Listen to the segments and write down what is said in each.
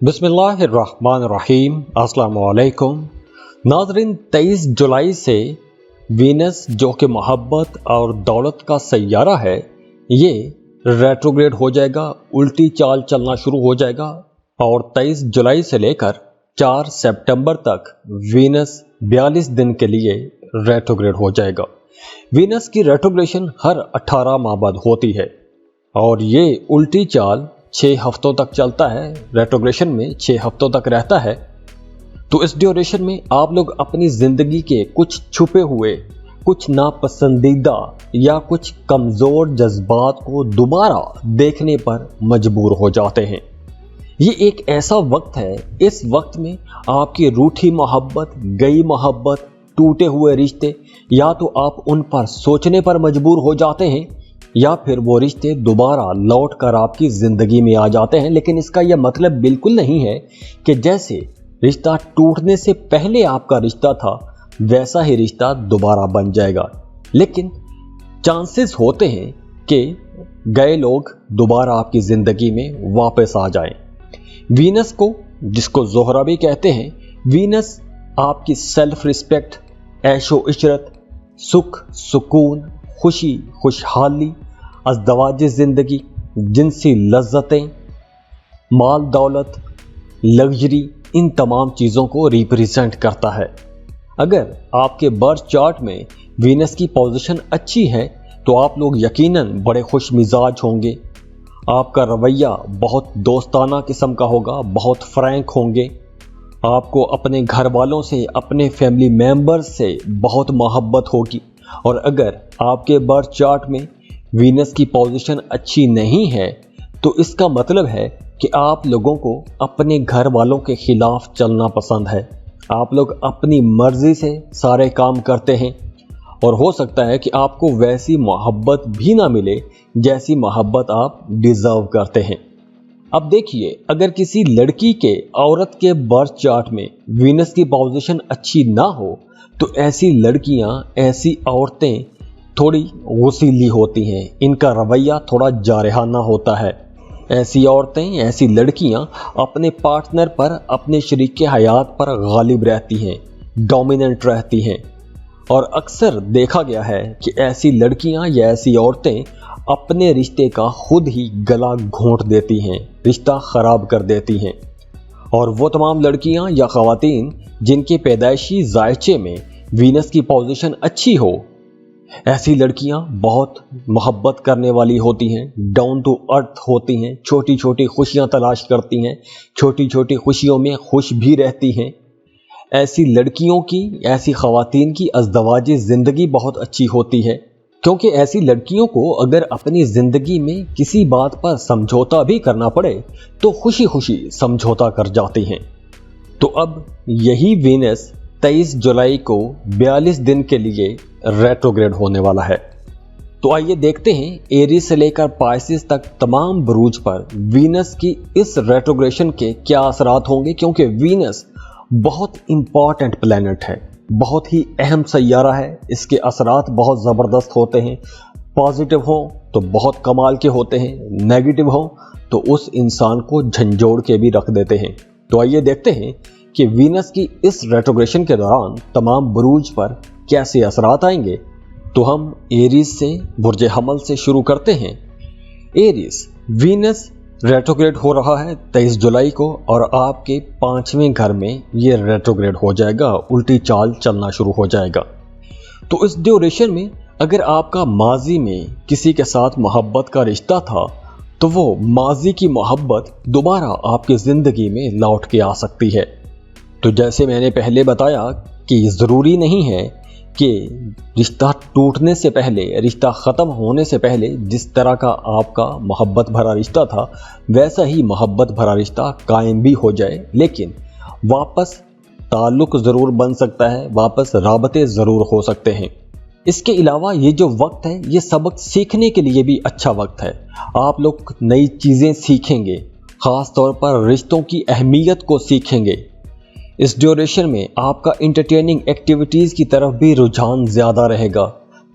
बिस्मिल्लाहिर्रहमानिर्रहीम। अस्सलाम वालेकुम नाज़रीन। 23 जुलाई से वीनस जो कि मोहब्बत और दौलत का सैयारा है, ये रेट्रोग्रेड हो जाएगा, उल्टी चाल चलना शुरू हो जाएगा और 23 जुलाई से लेकर 4 सितंबर तक वीनस 42 दिन के लिए रेट्रोग्रेड हो जाएगा। वीनस की रेट्रोग्रेशन हर 18 माह बाद होती है और ये उल्टी चाल 6 हफ्तों तक चलता है। रेट्रोग्रेशन में 6 हफ्तों तक रहता है। तो इस ड्यूरेशन में आप लोग अपनी ज़िंदगी के कुछ छुपे हुए, कुछ नापसंदीदा या कुछ कमज़ोर जज्बात को दोबारा देखने पर मजबूर हो जाते हैं। ये एक ऐसा वक्त है, इस वक्त में आपकी रूठी मोहब्बत, गई मोहब्बत, टूटे हुए रिश्ते, या तो आप उन पर सोचने पर मजबूर हो जाते हैं या फिर वो रिश्ते दोबारा लौट कर आपकी ज़िंदगी में आ जाते हैं। लेकिन इसका यह मतलब बिल्कुल नहीं है कि जैसे रिश्ता टूटने से पहले आपका रिश्ता था वैसा ही रिश्ता दोबारा बन जाएगा। लेकिन चांसेस होते हैं कि गए लोग दोबारा आपकी ज़िंदगी में वापस आ जाएं। वीनस को, जिसको ज़ोहरा भी कहते हैं, वीनस आपकी सेल्फ रिस्पेक्ट, ऐशो इशरत, सुख सुकून, खुशी खुशहाली, अज़दवाज ज़िंदगी, जिनसी लज्जतें, माल दौलत, लग्जरी, इन तमाम चीज़ों को रिप्रेजेंट करता है। अगर आपके बर्थ चार्ट में वीनस की पोजीशन अच्छी है तो आप लोग यकीनन बड़े खुश मिजाज होंगे। आपका रवैया बहुत दोस्ताना किस्म का होगा, बहुत फ्रैंक होंगे। आपको अपने घर वालों से, अपने फैमिली मेम्बर्स से बहुत मोहब्बत होगी। और अगर आपके बर्थ चार्ट में वीनस की पोजीशन अच्छी नहीं है तो इसका मतलब है कि आप लोगों को अपने घर वालों के खिलाफ चलना पसंद है। आप लोग अपनी मर्जी से सारे काम करते हैं और हो सकता है कि आपको वैसी मोहब्बत भी ना मिले जैसी मोहब्बत आप डिज़र्व करते हैं। अब देखिए, अगर किसी लड़की के, औरत के बर्थ चार्ट में वीनस की पोजीशन अच्छी ना हो तो ऐसी लड़कियां, ऐसी औरतें थोड़ी गुस्सीली होती हैं, इनका रवैया थोड़ा जारहाना होता है। ऐसी औरतें, ऐसी लड़कियां अपने पार्टनर पर, अपने शरीक हयात पर गालिब रहती हैं, डोमिनेंट रहती हैं। और अक्सर देखा गया है कि ऐसी लड़कियां या ऐसी औरतें अपने रिश्ते का खुद ही गला घोंट देती हैं, रिश्ता ख़राब कर देती हैं। और वो तमाम लड़कियां या ख़वातीन जिनके पैदाइशी जायचे में वीनस की पोजीशन अच्छी हो, ऐसी लड़कियां बहुत मोहब्बत करने वाली होती हैं, डाउन टू अर्थ होती हैं, छोटी छोटी खुशियां तलाश करती हैं, छोटी छोटी खुशियों में खुश भी रहती हैं। ऐसी लड़कियों की, ऐसी ख़वातीन की अज़दवाजी ज़िंदगी बहुत अच्छी होती है, क्योंकि ऐसी लड़कियों को अगर अपनी ज़िंदगी में किसी बात पर समझौता भी करना पड़े तो खुशी खुशी समझौता कर जाती हैं। तो अब यही वीनस 23 जुलाई को 42 दिन के लिए रेट्रोग्रेड होने वाला है। तो आइए देखते हैं एरीज से लेकर पाइसिस तक तमाम बुरूज पर वीनस की इस रेट्रोग्रेशन के क्या असरात होंगे, क्योंकि वीनस बहुत इंपॉर्टेंट प्लैनेट है, बहुत ही अहम सैयारा है। इसके असरात बहुत ज़बरदस्त होते हैं। पॉजिटिव हो तो बहुत कमाल के होते हैं, नेगेटिव हो तो उस इंसान को झंझोड़ के भी रख देते हैं। तो आइए देखते हैं कि वीनस की इस रेट्रोग्रेशन के दौरान तमाम बुरूज पर कैसे असरात आएंगे। तो हम एरीज से, बुर्ज हमल से शुरू करते हैं। एरीज, वीनस रेट्रोग्रेड हो रहा है 23 जुलाई को और आपके 5वें घर में ये रेट्रोग्रेड हो जाएगा, उल्टी चाल चलना शुरू हो जाएगा। तो इस ड्यूरेशन में अगर आपका माजी में किसी के साथ मोहब्बत का रिश्ता था तो वो माजी की मोहब्बत दोबारा आपकी ज़िंदगी में लौट के आ सकती है। तो जैसे मैंने पहले बताया कि ज़रूरी नहीं है कि रिश्ता टूटने से पहले, रिश्ता ख़त्म होने से पहले जिस तरह का आपका मोहब्बत भरा रिश्ता था वैसा ही मोहब्बत भरा रिश्ता कायम भी हो जाए, लेकिन वापस ताल्लुक़ ज़रूर बन सकता है, वापस राबते ज़रूर हो सकते हैं। इसके अलावा ये जो वक्त है ये सबक सीखने के लिए भी अच्छा वक्त है। आप लोग नई चीज़ें सीखेंगे, ख़ास तौर पर रिश्तों की अहमियत को सीखेंगे। इस ड्यूरेशन में आपका इंटरटेनिंग एक्टिविटीज़ की तरफ भी रुझान ज़्यादा रहेगा।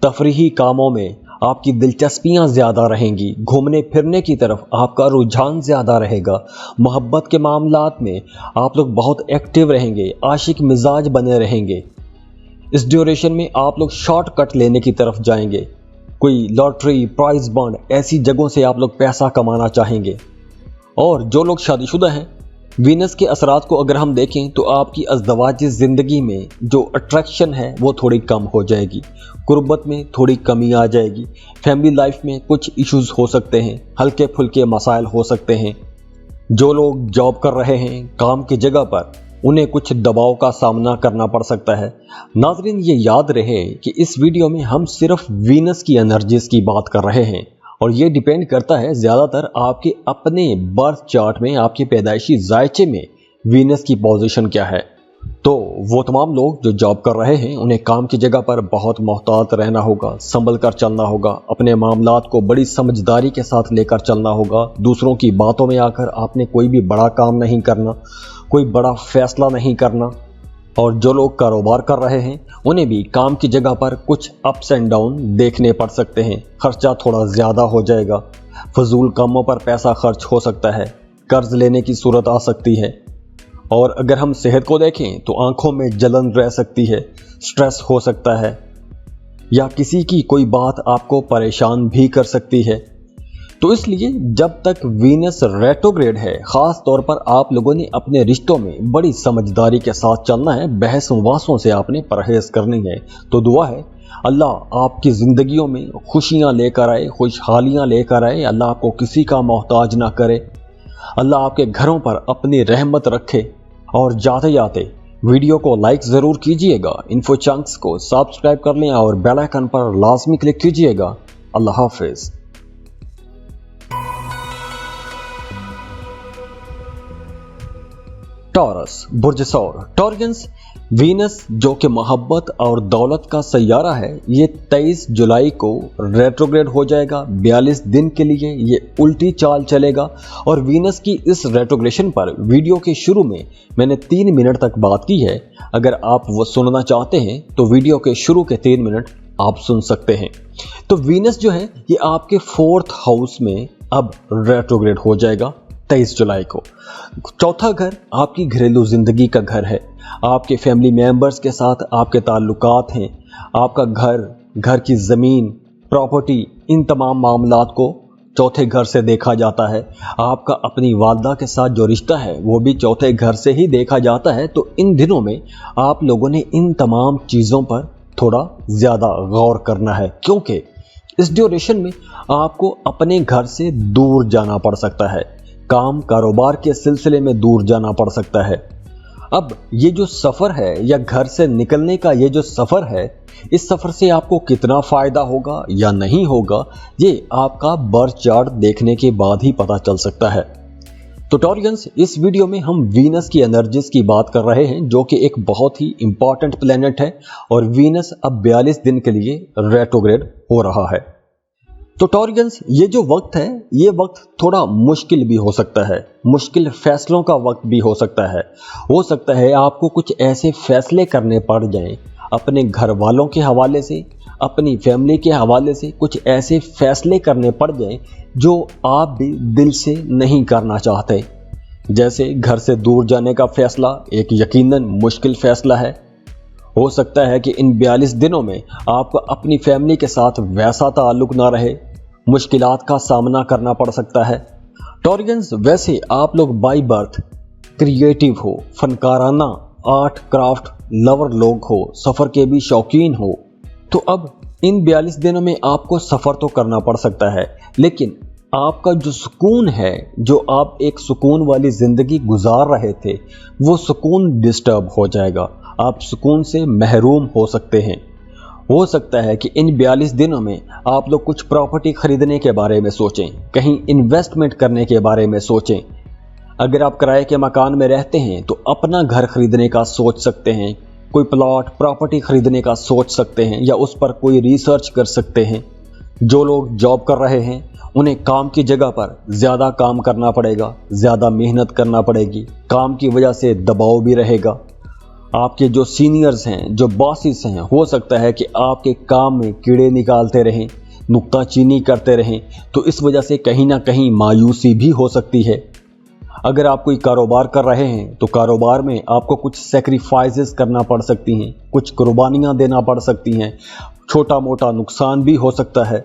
तफरीही कामों में आपकी दिलचस्पियां ज़्यादा रहेंगी, घूमने फिरने की तरफ आपका रुझान ज़्यादा रहेगा, मोहब्बत के मामलात में आप लोग बहुत एक्टिव रहेंगे, आशिक मिजाज बने रहेंगे। इस ड्यूरेशन में आप लोग शॉर्टकट लेने की तरफ जाएंगे, कोई लॉटरी, प्राइज बॉन्ड, ऐसी जगहों से आप लोग पैसा कमाना चाहेंगे। और जो लोग शादीशुदा हैं, वीनस के असरात को अगर हम देखें तो आपकी अज़दवाजी ज़िंदगी में जो अट्रैक्शन है वो थोड़ी कम हो जाएगी, कुर्बत में थोड़ी कमी आ जाएगी, फैमिली लाइफ में कुछ इश्यूज हो सकते हैं, हल्के फुल्के मसाइल हो सकते हैं। जो लोग जॉब कर रहे हैं काम की जगह पर, उन्हें कुछ दबाव का सामना करना पड़ सकता है। नाज़रीन, ये याद रहे कि इस वीडियो में हम सिर्फ वीनस की एनर्जीज की बात कर रहे हैं और ये डिपेंड करता है ज़्यादातर आपके अपने बर्थ चार्ट में, आपके पैदाइशी जायचे में वीनस की पोजीशन क्या है। तो वो तमाम लोग जो जॉब कर रहे हैं उन्हें काम की जगह पर बहुत मोहतात रहना होगा, संभल कर चलना होगा, अपने मामलात को बड़ी समझदारी के साथ लेकर चलना होगा। दूसरों की बातों में आकर आपने कोई भी बड़ा काम नहीं करना, कोई बड़ा फैसला नहीं करना। और जो लोग कारोबार कर रहे हैं उन्हें भी काम की जगह पर कुछ अप्स एंड डाउन देखने पड़ सकते हैं, खर्चा थोड़ा ज़्यादा हो जाएगा, फजूल कामों पर पैसा खर्च हो सकता है, कर्ज लेने की सूरत आ सकती है। और अगर हम सेहत को देखें तो आंखों में जलन रह सकती है, स्ट्रेस हो सकता है, या किसी की कोई बात आपको परेशान भी कर सकती है। तो इसलिए जब तक वीनस रेट्रोग्रेड है, ख़ास तौर पर आप लोगों ने अपने रिश्तों में बड़ी समझदारी के साथ चलना है, बहस वासों से आपने परहेज़ करनी है। तो दुआ है अल्लाह आपकी ज़िंदगियों में खुशियाँ लेकर आए, खुशहालियाँ लेकर आए, अल्लाह आपको किसी का मोहताज ना करे, अल्लाह आपके घरों पर अपनी रहमत रखे। और जाते जाते वीडियो को लाइक ज़रूर कीजिएगा, इन्फो चंक्स को सब्सक्राइब कर लें और बेल आइकन पर लाजमी क्लिक कीजिएगा। अल्लाह हाफिज़। टॉरस, बुर्ज सौर, टॉरियंस, वीनस जो कि मोहब्बत और दौलत का सैयारा है, ये 23 जुलाई को रेट्रोग्रेड हो जाएगा। 42 दिन के लिए ये उल्टी चाल चलेगा। और वीनस की इस रेट्रोग्रेशन पर वीडियो के शुरू में मैंने 3 मिनट तक बात की है। अगर आप वो सुनना चाहते हैं तो वीडियो के शुरू के 3 मिनट आप सुन सकते हैं। तो वीनस जो है ये आपके 4th हाउस में अब रेट्रोग्रेड हो जाएगा 23 जुलाई को। चौथा घर आपकी घरेलू जिंदगी का घर है, आपके फैमिली मेंबर्स के साथ आपके ताल्लुकात हैं, आपका घर की ज़मीन, प्रॉपर्टी, इन तमाम मामलात को चौथे घर से देखा जाता है। आपका अपनी वालदा के साथ जो रिश्ता है वो भी चौथे घर से ही देखा जाता है। तो इन दिनों में आप लोगों ने इन तमाम चीज़ों पर थोड़ा ज़्यादा गौर करना है, क्योंकि इस ड्यूरेशन में आपको अपने घर से दूर जाना पड़ सकता है, काम कारोबार के सिलसिले में दूर जाना पड़ सकता है। अब ये जो सफ़र है या घर से निकलने का ये जो सफ़र है, इस सफ़र से आपको कितना फ़ायदा होगा या नहीं होगा, ये आपका बर्थ चार्ट देखने के बाद ही पता चल सकता है। तो टॉरियंस, इस वीडियो में हम वीनस की एनर्जीज की बात कर रहे हैं, जो कि एक बहुत ही इंपॉर्टेंट प्लेनेट है और वीनस अब 42 दिन के लिए रेट्रोग्रेड हो रहा है। तो टॉरियंस, ये जो वक्त है ये वक्त थोड़ा मुश्किल भी हो सकता है, मुश्किल फैसलों का वक्त भी हो सकता है। हो सकता है आपको कुछ ऐसे फैसले करने पड़ जाएं अपने घर वालों के हवाले से, अपनी फैमिली के हवाले से, कुछ ऐसे फैसले करने पड़ जाएं जो आप भी दिल से नहीं करना चाहते। जैसे घर से दूर जाने का फैसला एक यकीनन मुश्किल फैसला है। हो सकता है कि इन 42 दिनों में आपको अपनी फैमिली के साथ वैसा ताल्लुक ना रहे, मुश्किलात का सामना करना पड़ सकता है। टॉरियंस, वैसे आप लोग बाय बर्थ क्रिएटिव हो, फनकाराना, आर्ट क्राफ्ट लवर लोग हो, सफ़र के भी शौकीन हो, तो अब इन 42 दिनों में आपको सफ़र तो करना पड़ सकता है, लेकिन आपका जो सुकून है, जो आप एक सुकून वाली ज़िंदगी गुजार रहे थे, वो सुकून डिस्टर्ब हो जाएगा, आप सुकून से महरूम हो सकते हैं। हो सकता है कि इन 42 दिनों में आप लोग कुछ प्रॉपर्टी खरीदने के बारे में सोचें, कहीं इन्वेस्टमेंट करने के बारे में सोचें। अगर आप किराए के मकान में रहते हैं तो अपना घर खरीदने का सोच सकते हैं, कोई प्लॉट प्रॉपर्टी खरीदने का सोच सकते हैं या उस पर कोई रिसर्च कर सकते हैं। जो लोग जॉब कर रहे हैं उन्हें काम की जगह पर ज़्यादा काम करना पड़ेगा, ज़्यादा मेहनत करना पड़ेगी, काम की वजह से दबाव भी रहेगा। आपके जो सीनियर्स हैं, जो बॉसेस हैं, हो सकता है कि आपके काम में कीड़े निकालते रहें, नुक्ताचीनी करते रहें तो इस वजह से कहीं ना कहीं मायूसी भी हो सकती है। अगर आप कोई कारोबार कर रहे हैं तो कारोबार में आपको कुछ सेक्रीफाइसेस करना पड़ सकती हैं, कुछ कुर्बानियां देना पड़ सकती हैं, छोटा मोटा नुकसान भी हो सकता है।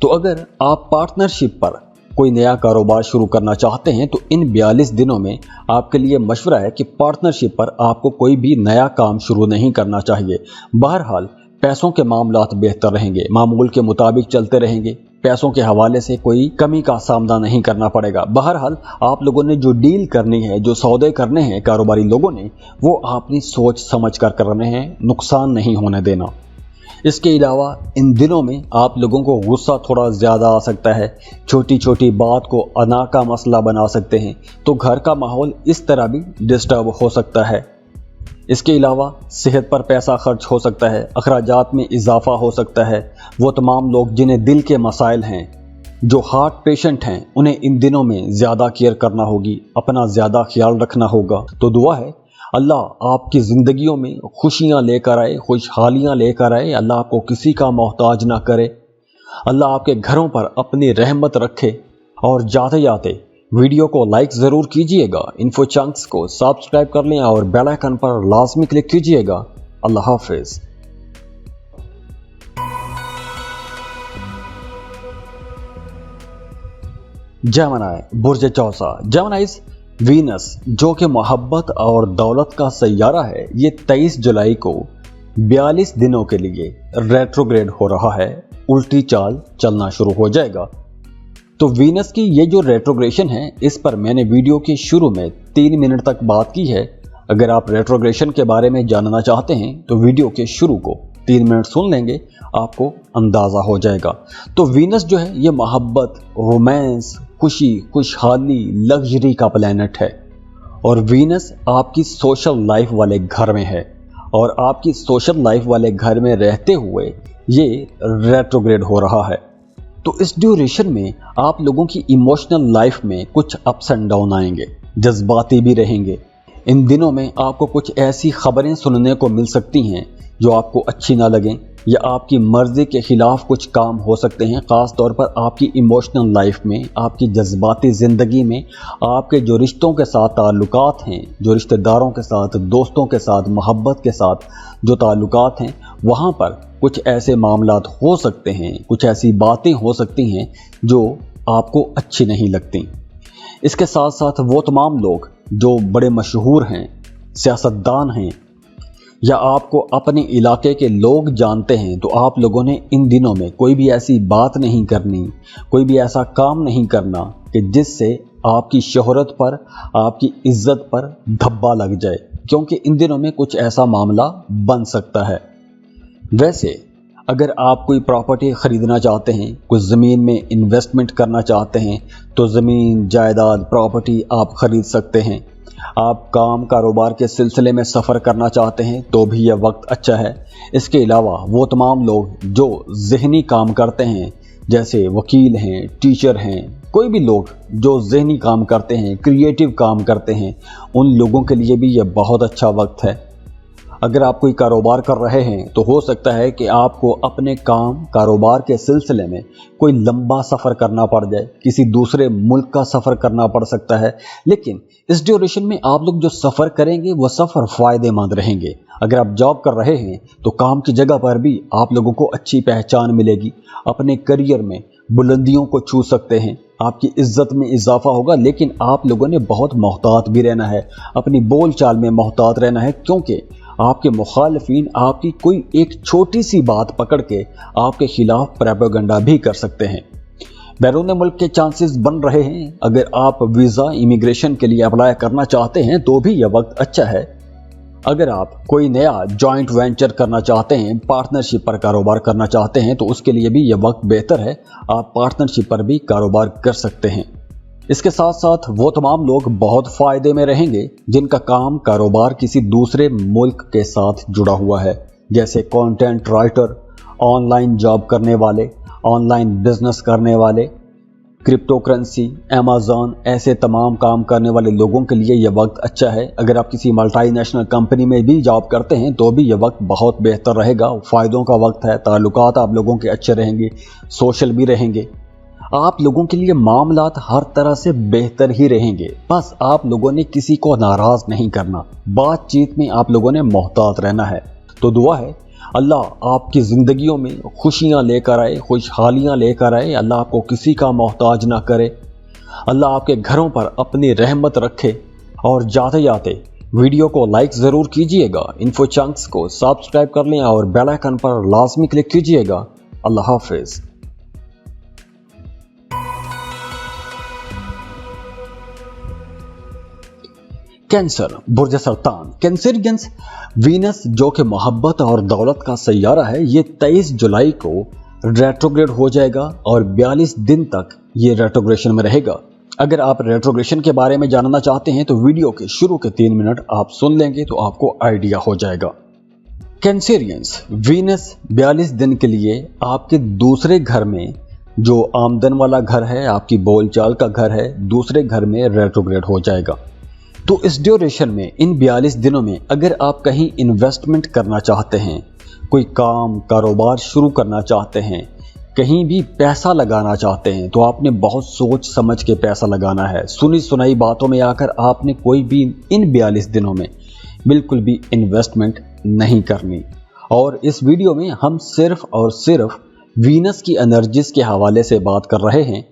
तो अगर आप पार्टनरशिप पर कोई नया कारोबार शुरू करना चाहते हैं तो इन 42 दिनों में आपके लिए मशवरा है कि पार्टनरशिप पर आपको कोई भी नया काम शुरू नहीं करना चाहिए। बहरहाल पैसों के मामलात बेहतर रहेंगे, मामूल के मुताबिक चलते रहेंगे, पैसों के हवाले से कोई कमी का सामना नहीं करना पड़ेगा। बहरहाल आप लोगों ने जो डील करनी है, जो सौदे करने हैं कारोबारी लोगों ने, वो आपनी सोच समझ कर करने हैं, नुकसान नहीं होने देना। इसके अलावा इन दिनों में आप लोगों को गुस्सा थोड़ा ज़्यादा आ सकता है, छोटी छोटी बात को अना का मसला बना सकते हैं, तो घर का माहौल इस तरह भी डिस्टर्ब हो सकता है। इसके अलावा सेहत पर पैसा खर्च हो सकता है, अखराजात में इजाफा हो सकता है। वो तमाम लोग जिन्हें दिल के मसाइल हैं, जो हार्ट पेशेंट हैं, उन्हें इन दिनों में ज़्यादा केयर करना होगी, अपना ज़्यादा ख्याल रखना होगा। तो दुआ है अल्लाह आपकी ज़िंदगियों में खुशियाँ लेकर आए, खुशहालियाँ लेकर आए, अल्लाह आपको किसी का मोहताज ना करे, अल्लाह आपके घरों पर अपनी रहमत रखे। और जाते जाते वीडियो को लाइक ज़रूर कीजिएगा, इन्फो चंक्स को सब्सक्राइब कर लें और बेल आइकन पर लाजमी क्लिक कीजिएगा। अल्लाह हाफिज़। जेमिनी बुर्ज चौसा। जेमिनीज़ वीनस जो कि मोहब्बत और दौलत का सैयारा है, ये 23 जुलाई को 42 दिनों के लिए रेट्रोग्रेड हो रहा है, उल्टी चाल चलना शुरू हो जाएगा। तो वीनस की ये जो रेट्रोग्रेशन है, इस पर मैंने वीडियो के शुरू में 3 मिनट तक बात की है। अगर आप रेट्रोग्रेशन के बारे में जानना चाहते हैं तो वीडियो के शुरू को 3 मिनट सुन लेंगे, आपको अंदाज़ा हो जाएगा। तो वीनस जो है ये मोहब्बत, रोमांस, खुशी, खुशहाली, लग्जरी का प्लैनेट है। और वीनस आपकी सोशल लाइफ वाले घर में है, और आपकी सोशल लाइफ वाले घर में रहते हुए ये रेट्रोग्रेड हो रहा है। तो इस ड्यूरेशन में आप लोगों की इमोशनल लाइफ में कुछ अप्स एंड डाउन आएंगे, जज्बाती भी रहेंगे। इन दिनों में आपको कुछ ऐसी खबरें सुनने को मिल सकती हैं जो आपको अच्छी ना लगें, या आपकी मर्ज़ी के ख़िलाफ़ कुछ काम हो सकते हैं। ख़ास तौर पर आपकी इमोशनल लाइफ में, आपकी जज्बाती ज़िंदगी में, आपके जो रिश्तों के साथ ताल्लुकात हैं, जो रिश्तेदारों के साथ, दोस्तों के साथ, मोहब्बत के साथ जो ताल्लुकात हैं, वहाँ पर कुछ ऐसे मामलात हो सकते हैं, कुछ ऐसी बातें हो सकती हैं जो आपको अच्छी नहीं लगती। इसके साथ साथ वो तमाम लोग जो बड़े मशहूर हैं, सियासतदान हैं, या आपको अपने इलाके के लोग जानते हैं, तो आप लोगों ने इन दिनों में कोई भी ऐसी बात नहीं करनी, कोई भी ऐसा काम नहीं करना कि जिससे आपकी शोहरत पर, आपकी इज्जत पर धब्बा लग जाए, क्योंकि इन दिनों में कुछ ऐसा मामला बन सकता है। वैसे अगर आप कोई प्रॉपर्टी ख़रीदना चाहते हैं, कुछ ज़मीन में इन्वेस्टमेंट करना चाहते हैं, तो ज़मीन, जायदाद, प्रॉपर्टी आप ख़रीद सकते हैं। आप काम कारोबार के सिलसिले में सफ़र करना चाहते हैं तो भी यह वक्त अच्छा है। इसके अलावा वो तमाम लोग जो ज़हनी काम करते हैं, जैसे वकील हैं, टीचर हैं, कोई भी लोग जो ज़हनी काम करते हैं, क्रिएटिव काम करते हैं, उन लोगों के लिए भी यह बहुत अच्छा वक्त है। अगर आप कोई कारोबार कर रहे हैं तो हो सकता है कि आपको अपने काम कारोबार के सिलसिले में कोई लंबा सफ़र करना पड़ जाए, किसी दूसरे मुल्क का सफ़र करना पड़ सकता है। लेकिन इस ड्यूरेशन में आप लोग जो सफ़र करेंगे वो सफ़र फ़ायदेमंद रहेंगे। अगर आप जॉब कर रहे हैं तो काम की जगह पर भी आप लोगों को अच्छी पहचान मिलेगी, अपने करियर में बुलंदियों को छू सकते हैं, आपकी इज्जत में इजाफा होगा। लेकिन आप लोगों ने बहुत मोहतात भी रहना है, अपनी बोल चाल में मोहतात रहना है, क्योंकि आपके मुखालिफिन आपकी कोई एक छोटी सी बात पकड़ के आपके खिलाफ प्रोपेगेंडा भी कर सकते हैं। बैरून मुल्क के चांसेस बन रहे हैं। अगर आप वीज़ा इमिग्रेशन के लिए अप्लाई करना चाहते हैं तो भी यह वक्त अच्छा है। अगर आप कोई नया जॉइंट वेंचर करना चाहते हैं, पार्टनरशिप पर कारोबार करना चाहते हैं, तो उसके लिए भी यह वक्त बेहतर है, आप पार्टनरशिप पर भी कारोबार कर सकते हैं। इसके साथ साथ वो तमाम लोग बहुत फ़ायदे में रहेंगे जिनका काम कारोबार किसी दूसरे मुल्क के साथ जुड़ा हुआ है, जैसे कंटेंट राइटर, ऑनलाइन जॉब करने वाले, ऑनलाइन बिजनेस करने वाले, क्रिप्टो करेंसी, अमेज़न, ऐसे तमाम काम करने वाले लोगों के लिए यह वक्त अच्छा है। अगर आप किसी मल्टीनेशनल कंपनी में भी जॉब करते हैं तो भी यह वक्त बहुत बेहतर रहेगा। फ़ायदों का वक्त है, ताल्लुकात आप लोगों के अच्छे रहेंगे, सोशल भी रहेंगे। आप लोगों के लिए मामलात हर तरह से बेहतर ही रहेंगे। बस आप लोगों ने किसी को नाराज़ नहीं करना, बातचीत में आप लोगों ने मोहतात रहना है। तो दुआ है अल्लाह आपकी ज़िंदगियों में खुशियाँ लेकर आए, खुशहालियाँ लेकर आए। अल्लाह आपको किसी का मोहताज ना करे। अल्लाह आपके घरों पर अपनी रहमत रखे। और जाते जाते वीडियो को लाइक ज़रूर कीजिएगा, इन्फो चंक्स को सब्सक्राइब कर लें और बेल आइकन पर लाजमी क्लिक कीजिएगा। अल्लाह हाफिज़। कैंसर, बुर्ज सरतान। कैंसरियंस, वीनस जो कि मोहब्बत और दौलत का सैयारा है, ये 23 जुलाई को रेट्रोग्रेड हो जाएगा और 42 दिन तक ये रेट्रोग्रेशन में रहेगा। अगर आप रेट्रोग्रेशन के बारे में जानना चाहते हैं तो वीडियो के शुरू के 3 मिनट आप सुन लेंगे तो आपको आइडिया हो जाएगा। कैंसरियंस, वीनस 42 दिन के लिए आपके दूसरे घर में, जो आमदन वाला घर है, आपकी बोलचाल का घर है, दूसरे घर में रेट्रोग्रेड हो जाएगा। तो इस ड्यूरेशन में, इन 42 दिनों में, अगर आप कहीं इन्वेस्टमेंट करना चाहते हैं, कोई काम कारोबार शुरू करना चाहते हैं, कहीं भी पैसा लगाना चाहते हैं, तो आपने बहुत सोच समझ के पैसा लगाना है। सुनी सुनाई बातों में आकर आपने कोई भी इन 42 दिनों में बिल्कुल भी इन्वेस्टमेंट नहीं करनी। और इस वीडियो में हम सिर्फ और सिर्फ वीनस की एनर्जीज के हवाले से बात कर रहे हैं।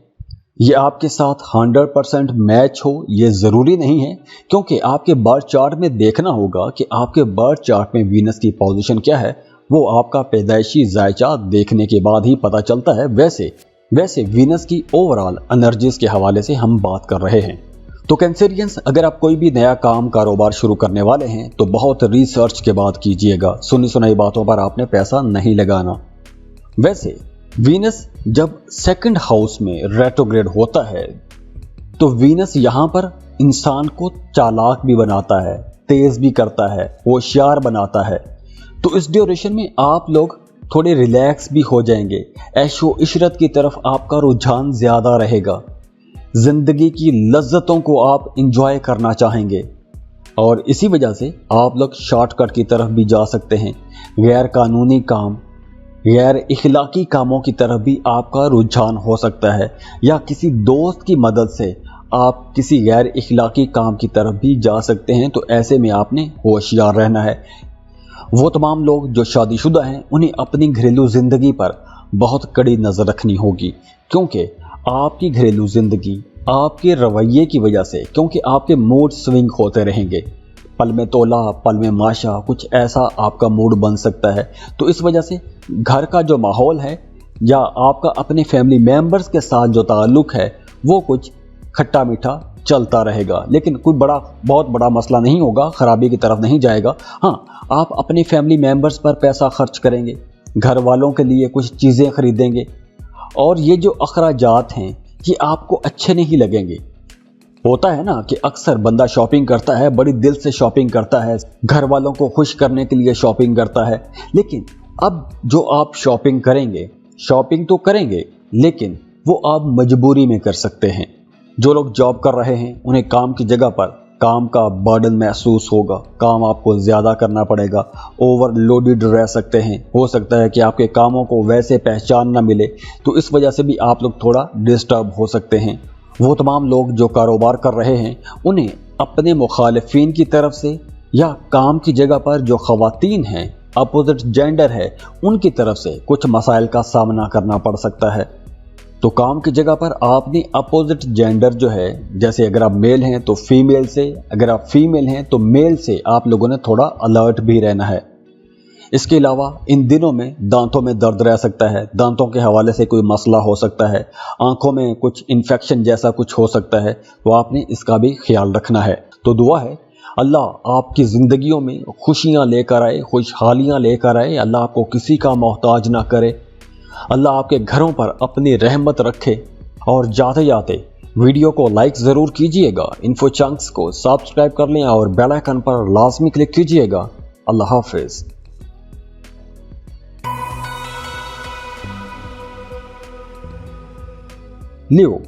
ये आपके साथ 100% मैच हो ये ज़रूरी नहीं है, क्योंकि आपके बर्थ चार्ट में देखना होगा कि आपके बर्थ चार्ट में वीनस की पोजीशन क्या है। वो आपका पैदाइशी जायचा देखने के बाद ही पता चलता है। वैसे वीनस की ओवरऑल एनर्जीज के हवाले से हम बात कर रहे हैं। तो कैंसरियंस, अगर आप कोई भी नया काम कारोबार शुरू करने वाले हैं तो बहुत रिसर्च के बाद कीजिएगा। सुनी सुनाई बातों पर आपने पैसा नहीं लगाना। वैसे वीनस जब सेकंड हाउस में रेट्रोग्रेड होता है तो वीनस यहाँ पर इंसान को चालाक भी बनाता है, तेज भी करता है, होशियार बनाता है। तो इस ड्यूरेशन में आप लोग थोड़े रिलैक्स भी हो जाएंगे। ऐशो इशरत की तरफ आपका रुझान ज़्यादा रहेगा। ज़िंदगी की लज्जतों को आप इंजॉय करना चाहेंगे और इसी वजह से आप लोग शॉर्टकट की तरफ भी जा सकते हैं। गैर कानूनी काम, गैर इखलाकी कामों की तरफ भी आपका रुझान हो सकता है, या किसी दोस्त की मदद से आप किसी गैर इखलाकी काम की तरफ भी जा सकते हैं। तो ऐसे में आपने होशियार रहना है। वो तमाम लोग जो शादीशुदा हैं उन्हें अपनी घरेलू ज़िंदगी पर बहुत कड़ी नज़र रखनी होगी, क्योंकि आपकी घरेलू ज़िंदगी आपके रवैये की वजह से, क्योंकि आपके मूड स्विंग होते रहेंगे, पल में तोला पल में माशा, कुछ ऐसा आपका मूड बन सकता है। तो इस वजह से घर का जो माहौल है या आपका अपने फैमिली मेंबर्स के साथ जो ताल्लुक़ है वो कुछ खट्टा मीठा चलता रहेगा, लेकिन कोई बहुत बड़ा मसला नहीं होगा, ख़राबी की तरफ नहीं जाएगा। हाँ, आप अपने फैमिली मेंबर्स पर पैसा खर्च करेंगे, घर वालों के लिए कुछ चीज़ें ख़रीदेंगे, और ये जो अखराजात हैं ये आपको अच्छे नहीं लगेंगे। होता है ना कि अक्सर बंदा शॉपिंग करता है, बड़ी दिल से शॉपिंग करता है, घर वालों को खुश करने के लिए शॉपिंग करता है, लेकिन अब जो आप शॉपिंग करेंगे, शॉपिंग तो करेंगे लेकिन वो आप मजबूरी में कर सकते हैं। जो लोग जॉब कर रहे हैं उन्हें काम की जगह पर काम का बर्डन महसूस होगा, काम आपको ज़्यादा करना पड़ेगा, ओवरलोडेड रह सकते हैं। हो सकता है कि आपके कामों को वैसे पहचान ना मिले, तो इस वजह से भी आप लोग थोड़ा डिस्टर्ब हो सकते हैं। वो तमाम लोग जो कारोबार कर रहे हैं उन्हें अपने मुखालिफिन की तरफ से या काम की जगह पर जो ख़वातीन हैं, अपोजिट जेंडर है, उनकी तरफ से कुछ मसाइल का सामना करना पड़ सकता है। तो काम की जगह पर आपने अपोजिट जेंडर जो है, जैसे अगर आप मेल हैं तो फीमेल से, अगर आप फीमेल हैं तो मेल से आप लोगों ने थोड़ा अलर्ट भी रहना है। इसके अलावा इन दिनों में दांतों में दर्द रह सकता है, दांतों के हवाले से कोई मसला हो सकता है, आंखों में कुछ इन्फेक्शन जैसा कुछ हो सकता है, तो आपने इसका भी ख्याल रखना है। तो दुआ है अल्लाह आपकी ज़िंदगियों में खुशियाँ लेकर आए, खुशहालियाँ लेकर आए। अल्लाह आपको किसी का मोहताज ना करे। अल्लाह आपके घरों पर अपनी रहमत रखे। और जाते जाते वीडियो को लाइक ज़रूर कीजिएगा, इन्फो चंक्स को सब्सक्राइब कर लें और बेल आइकन पर लाजमी क्लिक कीजिएगा। अल्लाह हाफिज़। लियो,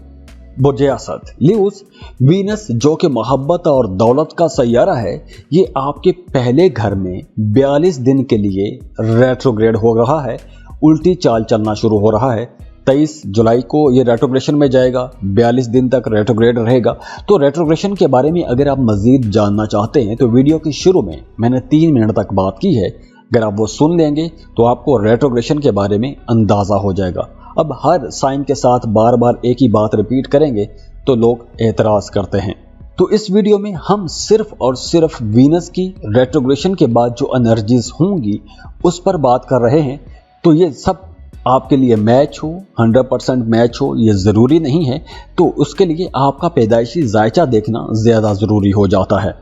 बुर्ज असद ल्यूस, वीनस जो कि मोहब्बत और दौलत का सैयारा है, ये आपके पहले घर में 42 दिन के लिए रेट्रोग्रेड हो रहा है, उल्टी चाल चलना शुरू हो रहा है। 23 जुलाई को ये रेट्रोग्रेशन में जाएगा, 42 दिन तक रेट्रोग्रेड रहेगा। तो रेट्रोग्रेशन के बारे में अगर आप मजीद जानना चाहते हैं तो वीडियो के शुरू में मैंने 3 मिनट तक बात की है, अगर आप वो सुन लेंगे तो आपको रेट्रोग्रेशन के बारे में अंदाज़ा हो जाएगा। अब हर साइन के साथ बार बार एक ही बात रिपीट करेंगे तो लोग एतराज़ करते हैं। तो इस वीडियो में हम सिर्फ और सिर्फ वीनस की रेट्रोग्रेशन के बाद जो एनर्जीज होंगी उस पर बात कर रहे हैं। तो ये सब आपके लिए मैच हो, 100% मैच हो ये ज़रूरी नहीं है, तो उसके लिए आपका पैदाइशी जायचा देखना ज़्यादा ज़रूरी हो जाता है।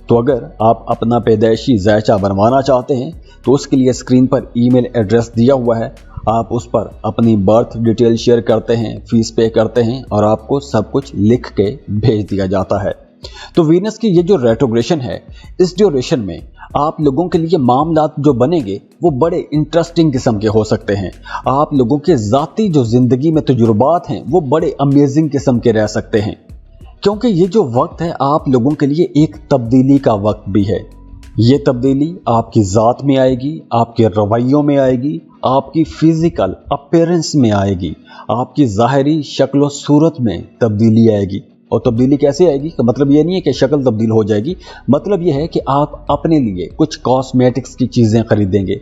तो अगर आप अपना पैदाइशी जायचा बनवाना चाहते हैं तो उसके लिए स्क्रीन पर ईमेल एड्रेस दिया हुआ है, आप उस पर अपनी बर्थ डिटेल शेयर करते हैं, फीस पे करते हैं और आपको सब कुछ लिख के भेज दिया जाता है। तो वीनस की ये जो रेट्रोग्रेशन है, इस ड्यूरेशन में आप लोगों के लिए मामलात जो बनेंगे वो बड़े इंटरेस्टिंग किस्म के हो सकते हैं। आप लोगों के ज़ाती जो ज़िंदगी में तजुर्बात हैं वो बड़े अमेजिंग किस्म के रह सकते हैं, क्योंकि ये जो वक्त है आप लोगों के लिए एक तब्दीली का वक्त भी है। ये तब्दीली आपकी ज़ात में आएगी, आपके रवैयों में आएगी, आपकी फिजिकल अपीयरेंस में आएगी, आपकी ज़ाहरी शक्ल सूरत में तब्दीली आएगी। और तब्दीली कैसे आएगी का मतलब ये नहीं है कि शक्ल तब्दील हो जाएगी, मतलब ये है कि आप अपने लिए कुछ कॉस्मेटिक्स की चीज़ें खरीदेंगे,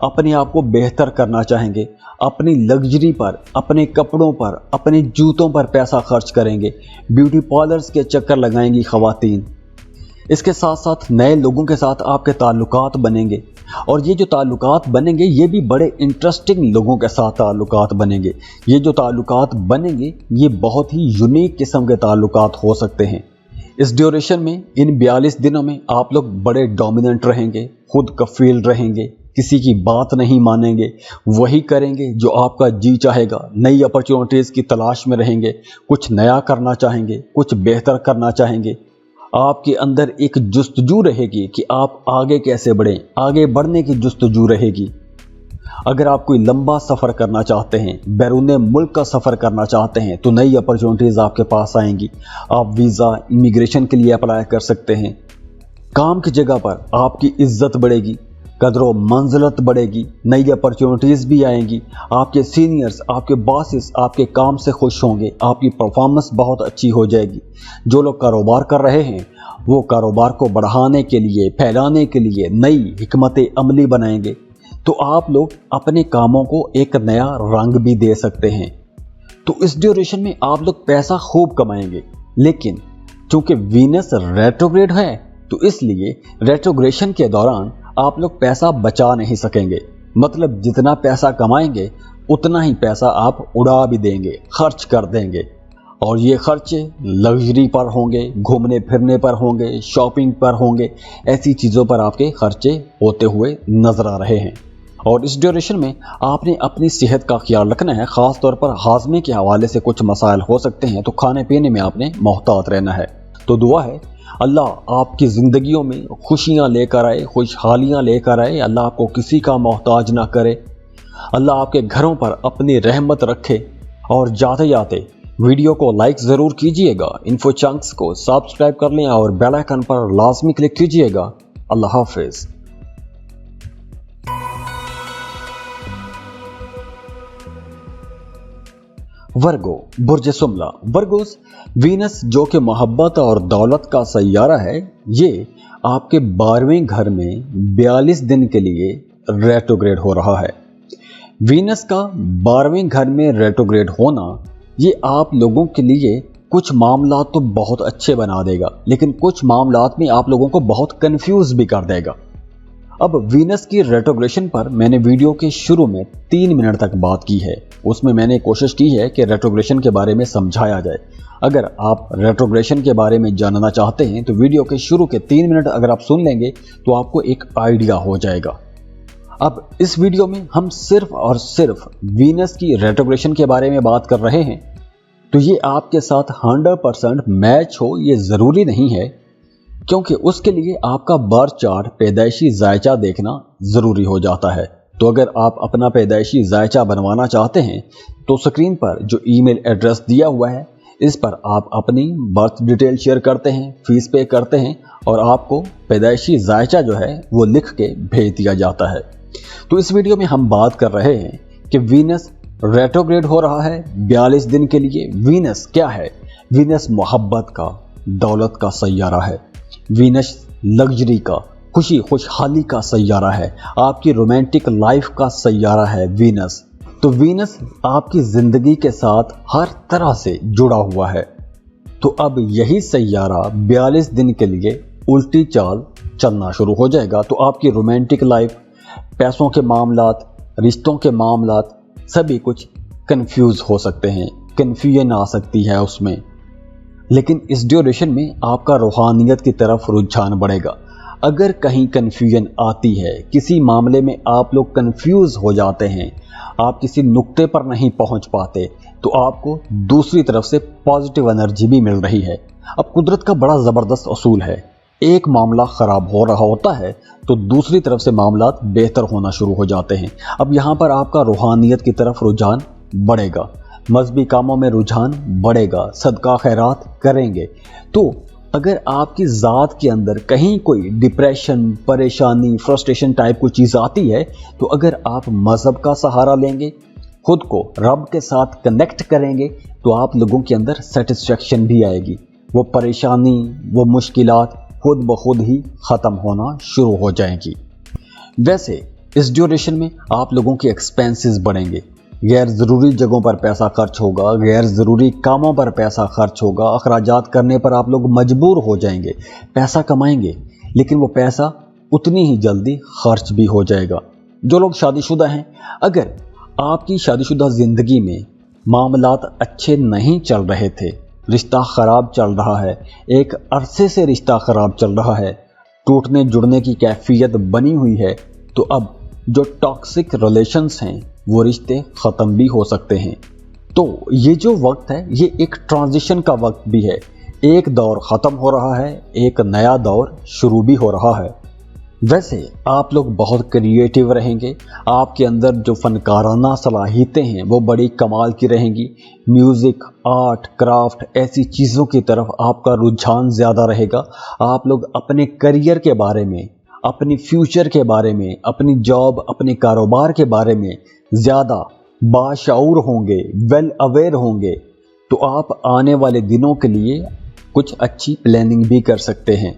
अपने आप को बेहतर करना चाहेंगे, अपनी लग्जरी पर, अपने कपड़ों पर, अपने जूतों पर पैसा खर्च करेंगे, ब्यूटी पार्लर्स के चक्कर लगाएंगी ख़वातीन। इसके साथ साथ नए लोगों के साथ आपके ताल्लुकात बनेंगे, और ये जो ताल्लुकात बनेंगे ये भी बड़े इंटरेस्टिंग लोगों के साथ ताल्लुकात बनेंगे। ये जो ताल्लुकात बनेंगे ये बहुत ही यूनिक किस्म के ताल्लुकात हो सकते हैं। इस ड्यूरेशन में, इन 42 दिनों में आप लोग बड़े डोमिनेंट रहेंगे, खुद कफील रहेंगे, किसी की बात नहीं मानेंगे, वही करेंगे जो आपका जी चाहेगा, नई अपॉर्चुनिटीज़ की तलाश में रहेंगे, कुछ नया करना चाहेंगे, कुछ बेहतर करना चाहेंगे। आपके अंदर एक जुस्तजू रहेगी कि आप आगे कैसे बढ़ें, आगे बढ़ने की जुस्तजू रहेगी। अगर आप कोई लंबा सफ़र करना चाहते हैं, बैरून मुल्क का सफ़र करना चाहते हैं, तो नई अपॉर्चुनिटीज़ आपके पास आएंगी। आप वीज़ा, इमिग्रेशन के लिए अप्लाई कर सकते हैं। काम की जगह पर आपकी इज्जत बढ़ेगी, कदरों मंजिलत बढ़ेगी, नई अपॉर्चुनिटीज़ भी आएंगी। आपके सीनियर्स, आपके बॉसेस आपके काम से खुश होंगे, आपकी परफॉर्मेंस बहुत अच्छी हो जाएगी। जो लोग कारोबार कर रहे हैं वो कारोबार को बढ़ाने के लिए, फैलाने के लिए नई हिकमत अमली बनाएंगे। तो आप लोग अपने कामों को एक नया रंग भी दे सकते हैं। तो इस ड्यूरेशन में आप लोग पैसा खूब कमाएंगे, लेकिन चूंकि वीनस रेट्रोग्रेड है तो इसलिए रेट्रोग्रेशन के दौरान आप लोग पैसा बचा नहीं सकेंगे। मतलब जितना पैसा कमाएंगे उतना ही पैसा आप उड़ा भी देंगे, खर्च कर देंगे। और ये खर्चे लग्जरी पर होंगे, घूमने फिरने पर होंगे, शॉपिंग पर होंगे, ऐसी चीज़ों पर आपके खर्चे होते हुए नजर आ रहे हैं। और इस ड्यूरेशन में आपने अपनी सेहत का ख्याल रखना है, ख़ास तौर पर हाजमे के हवाले से कुछ मसाइल हो सकते हैं, तो खाने पीने में आपने मोहतात रहना है। तो दुआ है अल्लाह आपकी ज़िंदगियों में खुशियाँ लेकर आए, खुशहालियाँ लेकर आए, अल्लाह आपको किसी का मोहताज ना करे, अल्लाह आपके घरों पर अपनी रहमत रखे। और जाते जाते वीडियो को लाइक ज़रूर कीजिएगा, इन्फो चंक्स को सब्सक्राइब कर लें और बेल आइकन पर लाजमी क्लिक कीजिएगा। अल्लाह हाफिज़। वर्गो बुर्ज सुमला वर्गोस वीनस जो कि मोहब्बत और दौलत का सैयारा है, ये आपके 12वें घर में 42 दिन के लिए रेट्रोग्रेड हो रहा है। वीनस का 12वें घर में रेट्रोग्रेड होना ये आप लोगों के लिए कुछ मामलात तो बहुत अच्छे बना देगा, लेकिन कुछ मामलात में आप लोगों को बहुत कंफ्यूज भी कर देगा। अब वीनस की रेट्रोग्रेशन पर मैंने वीडियो के शुरू में 3 मिनट तक बात की है, उसमें मैंने कोशिश की है कि रेट्रोग्रेशन के बारे में समझाया जाए। अगर आप रेट्रोग्रेशन के बारे में जानना चाहते हैं तो वीडियो के शुरू के 3 मिनट अगर आप सुन लेंगे तो आपको एक आइडिया हो जाएगा। अब इस वीडियो में हम सिर्फ और सिर्फ वीनस की रेट्रोग्रेशन के बारे में बात कर रहे हैं, तो ये आपके साथ 100% मैच हो ये ज़रूरी नहीं है, क्योंकि उसके लिए आपका बर्थ चार्ट, पैदाइशी जायचा देखना ज़रूरी हो जाता है। तो अगर आप अपना पैदाइशी जायचा बनवाना चाहते हैं तो स्क्रीन पर जो ईमेल एड्रेस दिया हुआ है इस पर आप अपनी बर्थ डिटेल शेयर करते हैं, फीस पे करते हैं और आपको पैदाइशी जायचा जो है वो लिख के भेज दिया जाता है। तो इस वीडियो में हम बात कर रहे हैं कि वीनस रेट्रोग्रेड हो रहा है 42 दिन के लिए। वीनस क्या है? वीनस मोहब्बत का, दौलत का सैयारा है। वीनस लग्जरी का, खुशहाली का सैयारा है। आपकी रोमांटिक लाइफ का सैयारा है वीनस। तो वीनस आपकी जिंदगी के साथ हर तरह से जुड़ा हुआ है। तो अब यही सैयारा 42 दिन के लिए उल्टी चाल चलना शुरू हो जाएगा। तो आपकी रोमांटिक लाइफ, पैसों के मामलात, रिश्तों के मामलात सभी कुछ कंफ्यूज हो सकते हैं, कन्फ्यूजन आ सकती है उसमें। लेकिन इस ड्यूरेशन में आपका रूहानियत की तरफ रुझान बढ़ेगा। अगर कहीं कन्फ्यूजन आती है, किसी मामले में आप लोग कंफ्यूज हो जाते हैं, आप किसी नुक्ते पर नहीं पहुंच पाते, तो आपको दूसरी तरफ से पॉजिटिव एनर्जी भी मिल रही है। अब कुदरत का बड़ा ज़बरदस्त असूल है, एक मामला ख़राब हो रहा होता है तो दूसरी तरफ से मामलात बेहतर होना शुरू हो जाते हैं। अब यहाँ पर आपका रूहानियत की तरफ रुझान बढ़ेगा, मजहबी कामों में रुझान बढ़ेगा, सदका खैरात करेंगे। तो अगर आपकी ज़ात के अंदर कहीं कोई डिप्रेशन, परेशानी, फ्रस्ट्रेशन टाइप कोई चीज़ आती है, तो अगर आप मज़हब का सहारा लेंगे, खुद को रब के साथ कनेक्ट करेंगे, तो आप लोगों के अंदर सेटिस्फेक्शन भी आएगी। वो परेशानी, वो मुश्किलात खुद ब खुद ही ख़त्म होना शुरू हो जाएंगी। वैसे इस ड्यूरेशन में आप लोगों के एक्सपेंसेस बढ़ेंगे, गैर ज़रूरी जगहों पर पैसा खर्च होगा, गैर ज़रूरी कामों पर पैसा खर्च होगा, अखराजात करने पर आप लोग मजबूर हो जाएंगे। पैसा कमाएंगे लेकिन वो पैसा उतनी ही जल्दी खर्च भी हो जाएगा। जो लोग शादीशुदा हैं, अगर आपकी शादीशुदा ज़िंदगी में मामलात अच्छे नहीं चल रहे थे, रिश्ता ख़राब चल रहा है, एक अरसे से रिश्ता ख़राब चल रहा है, टूटने जुड़ने की कैफियत बनी हुई है, तो अब जो टॉक्सिक रिलेशंस हैं वो रिश्ते ख़त्म भी हो सकते हैं। तो ये जो वक्त है ये एक ट्रांजिशन का वक्त भी है। एक दौर ख़त्म हो रहा है, एक नया दौर शुरू भी हो रहा है। वैसे आप लोग बहुत क्रिएटिव रहेंगे, आपके अंदर जो फ़नकाराना सलाहियतें हैं वो बड़ी कमाल की रहेंगी। म्यूज़िक, आर्ट, क्राफ्ट ऐसी चीज़ों की तरफ आपका रुझान ज़्यादा रहेगा। आप लोग अपने करियर के बारे में, अपनी फ्यूचर के बारे में, अपनी जॉब, अपने कारोबार के बारे में ज़्यादा बाशऊर होंगे, वेल अवेयर होंगे। तो आप आने वाले दिनों के लिए कुछ अच्छी प्लानिंग भी कर सकते हैं।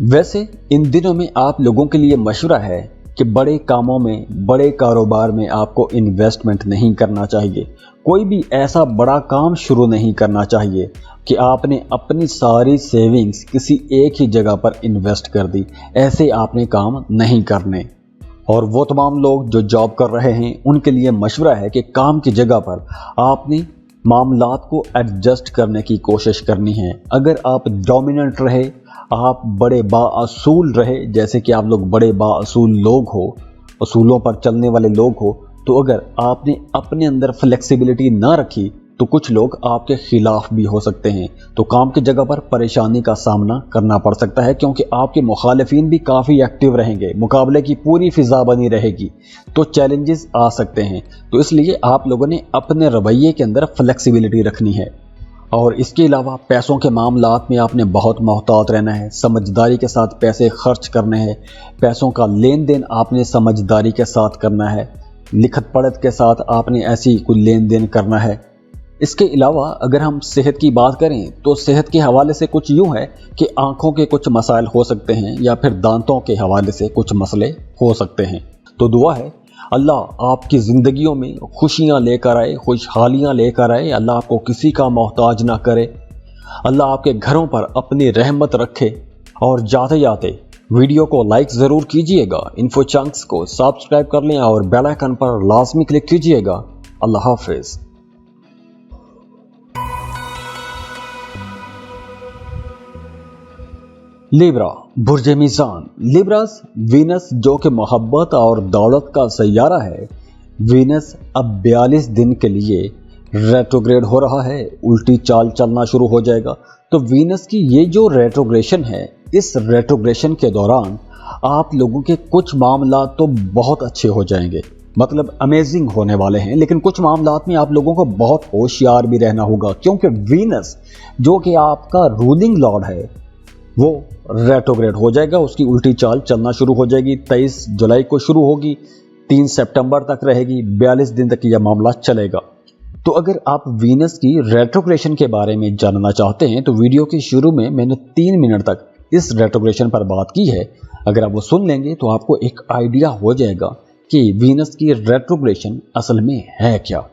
वैसे इन दिनों में आप लोगों के लिए मशवरा है कि बड़े कामों में, बड़े कारोबार में आपको इन्वेस्टमेंट नहीं करना चाहिए। कोई भी ऐसा बड़ा काम शुरू नहीं करना चाहिए कि आपने अपनी सारी सेविंग्स किसी एक ही जगह पर इन्वेस्ट कर दी। ऐसे आपने काम नहीं करने। और वो तमाम लोग जो जॉब कर रहे हैं उनके लिए मशवरा है कि काम की जगह पर आपने मामलात को एडजस्ट करने की कोशिश करनी है। अगर आप डोमिनेंट रहे, आप बड़े बाअसूल रहे, जैसे कि आप लोग बड़े बाअसूल लोग हो, असूलों पर चलने वाले लोग हो, तो अगर आपने अपने अंदर फ्लेक्सिबिलिटी ना रखी तो कुछ लोग आपके खिलाफ भी हो सकते हैं। तो काम की जगह पर परेशानी का सामना करना पड़ सकता है, क्योंकि आपके मुखालिफिन भी काफ़ी एक्टिव रहेंगे, मुकाबले की पूरी फिजा बनी रहेगी, तो चैलेंजेस आ सकते हैं। तो इसलिए आप लोगों ने अपने रवैये के अंदर फ्लेक्सिबिलिटी रखनी है। और इसके अलावा पैसों के मामलात में आपने बहुत मोहतात रहना है, समझदारी के साथ पैसे खर्च करने हैं। पैसों का लेन देन आपने समझदारी के साथ करना है, लिखत पढ़त के साथ आपने ऐसी कोई लेन देन करना है। इसके अलावा अगर हम सेहत की बात करें तो सेहत के हवाले से कुछ यूँ है कि आँखों के कुछ मसाइल हो सकते हैं, या फिर दांतों के हवाले से कुछ मसले हो सकते हैं। तो दुआ है अल्लाह आपकी ज़िंदगियों में खुशियाँ लेकर आए, खुशहालियाँ लेकर आए। अल्लाह आपको किसी का मोहताज ना करे। अल्लाह आपके घरों पर अपनी रहमत रखे। और जाते जाते वीडियो को लाइक ज़रूर कीजिएगा, इन्फो चंक्स को सब्सक्राइब कर लें और बेल आइकन पर लाजमी क्लिक कीजिएगा। अल्लाह हाफिज़। लिब्रा, बुर्ज मीज़ान। लिब्रास वीनस जो कि मोहब्बत और दौलत का सैयारा है, वीनस अब 42 दिन के लिए रेट्रोग्रेड हो रहा है, उल्टी चाल चलना शुरू हो जाएगा। तो वीनस की ये जो रेट्रोग्रेशन है, इस रेट्रोग्रेशन के दौरान आप लोगों के कुछ मामला तो बहुत अच्छे हो जाएंगे। मतलब अमेजिंग होने वाले हैं। लेकिन कुछ मामलात में आप लोगों को बहुत होशियार भी रहना होगा, क्योंकि वीनस जो कि आपका रूलिंग लॉर्ड है वो रेट्रोग्रेड हो जाएगा, उसकी उल्टी चाल चलना शुरू हो जाएगी। 23 जुलाई को शुरू होगी, 3 सितंबर तक रहेगी, 42 दिन तक यह मामला चलेगा। तो अगर आप वीनस की रेट्रोग्रेशन के बारे में जानना चाहते हैं तो वीडियो के शुरू में मैंने 3 मिनट तक इस रेट्रोग्रेशन पर बात की है। अगर आप वो सुन लेंगे तो आपको एक आइडिया हो जाएगा कि वीनस की रेट्रोग्रेशन असल में है क्या।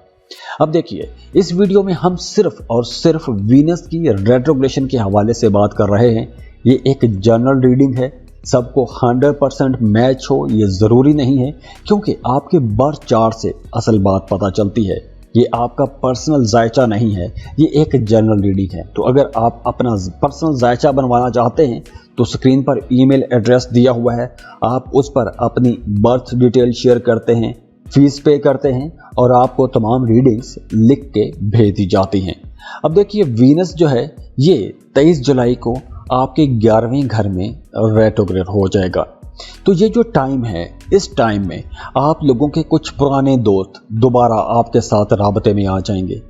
अब देखिए, इस वीडियो में हम सिर्फ और सिर्फ वीनस की रेट्रोग्रेशन के हवाले से बात कर रहे हैं। ये एक जनरल रीडिंग है, सबको 100% मैच हो ये ज़रूरी नहीं है, क्योंकि आपके बर्थ चार्ट से असल बात पता चलती है। ये आपका पर्सनल जायचा नहीं है, ये एक जनरल रीडिंग है। तो अगर आप अपना पर्सनल जायचा बनवाना चाहते हैं तो स्क्रीन पर ईमेल एड्रेस दिया हुआ है, आप उस पर अपनी बर्थ डिटेल शेयर करते हैं, फीस पे करते हैं और आपको तमाम रीडिंग्स लिख के भेज दी जाती हैं। अब देखिए, वीनस जो है ये 23 जुलाई को आपके 11वें घर में रेट्रोग्रेड हो जाएगा। तो ये जो टाइम है, इस टाइम में आप लोगों के कुछ पुराने दोस्त दोबारा आपके साथ राबते में आ जाएंगे।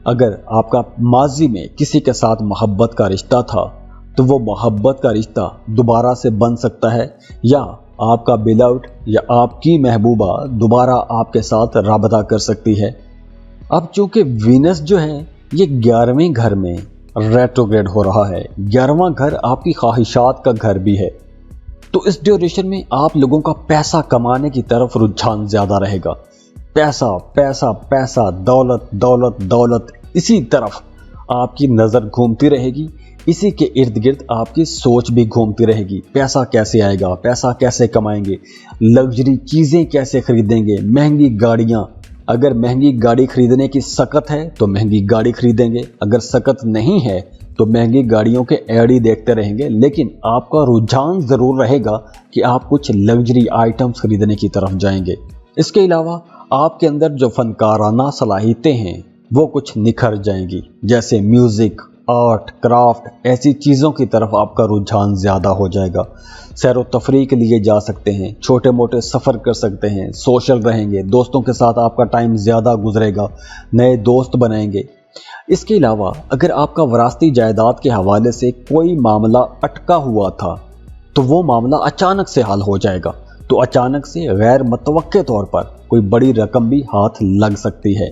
अगर आपका माजी में किसी के साथ मोहब्बत का रिश्ता था तो वो मोहब्बत का रिश्ता दोबारा से बन सकता है, या आपका बिलव्ड या आपकी महबूबा दोबारा आपके साथ राबता कर सकती है। अब चूंकि वीनस जो है ये 11वें घर में रेट्रोग्रेड हो रहा है, 11वां घर आपकी ख्वाहिशात का घर भी है, तो इस ड्यूरेशन में आप लोगों का पैसा कमाने की तरफ रुझान ज्यादा रहेगा। पैसा पैसा पैसा, दौलत दौलत दौलत, इसी तरफ आपकी नज़र घूमती रहेगी, इसी के इर्द गिर्द आपकी सोच भी घूमती रहेगी। पैसा कैसे आएगा, पैसा कैसे कमाएंगे, लग्जरी चीज़ें कैसे खरीदेंगे, महंगी गाड़ियाँ। अगर महंगी गाड़ी खरीदने की सकत है तो महंगी गाड़ी खरीदेंगे, अगर सकत नहीं है तो महंगी गाड़ियों के ऐड ही देखते रहेंगे। लेकिन आपका रुझान ज़रूर रहेगा कि आप कुछ लग्जरी आइटम्स खरीदने की तरफ जाएंगे। इसके अलावा आपके अंदर जो फनकाराना सलाहियतें हैं वो कुछ निखर जाएंगी, जैसे म्यूज़िक, आर्ट, क्राफ्ट, ऐसी चीज़ों की तरफ आपका रुझान ज़्यादा हो जाएगा। सैर व तफरीह के लिए जा सकते हैं, छोटे मोटे सफ़र कर सकते हैं, सोशल रहेंगे, दोस्तों के साथ आपका टाइम ज़्यादा गुजरेगा, नए दोस्त बनाएंगे। इसके अलावा अगर आपका विरासती जायदाद के हवाले से कोई मामला अटका हुआ था तो वो मामला अचानक से हल हो जाएगा। तो अचानक से गैर मुतवक्के तौर पर कोई बड़ी रकम भी हाथ लग सकती है,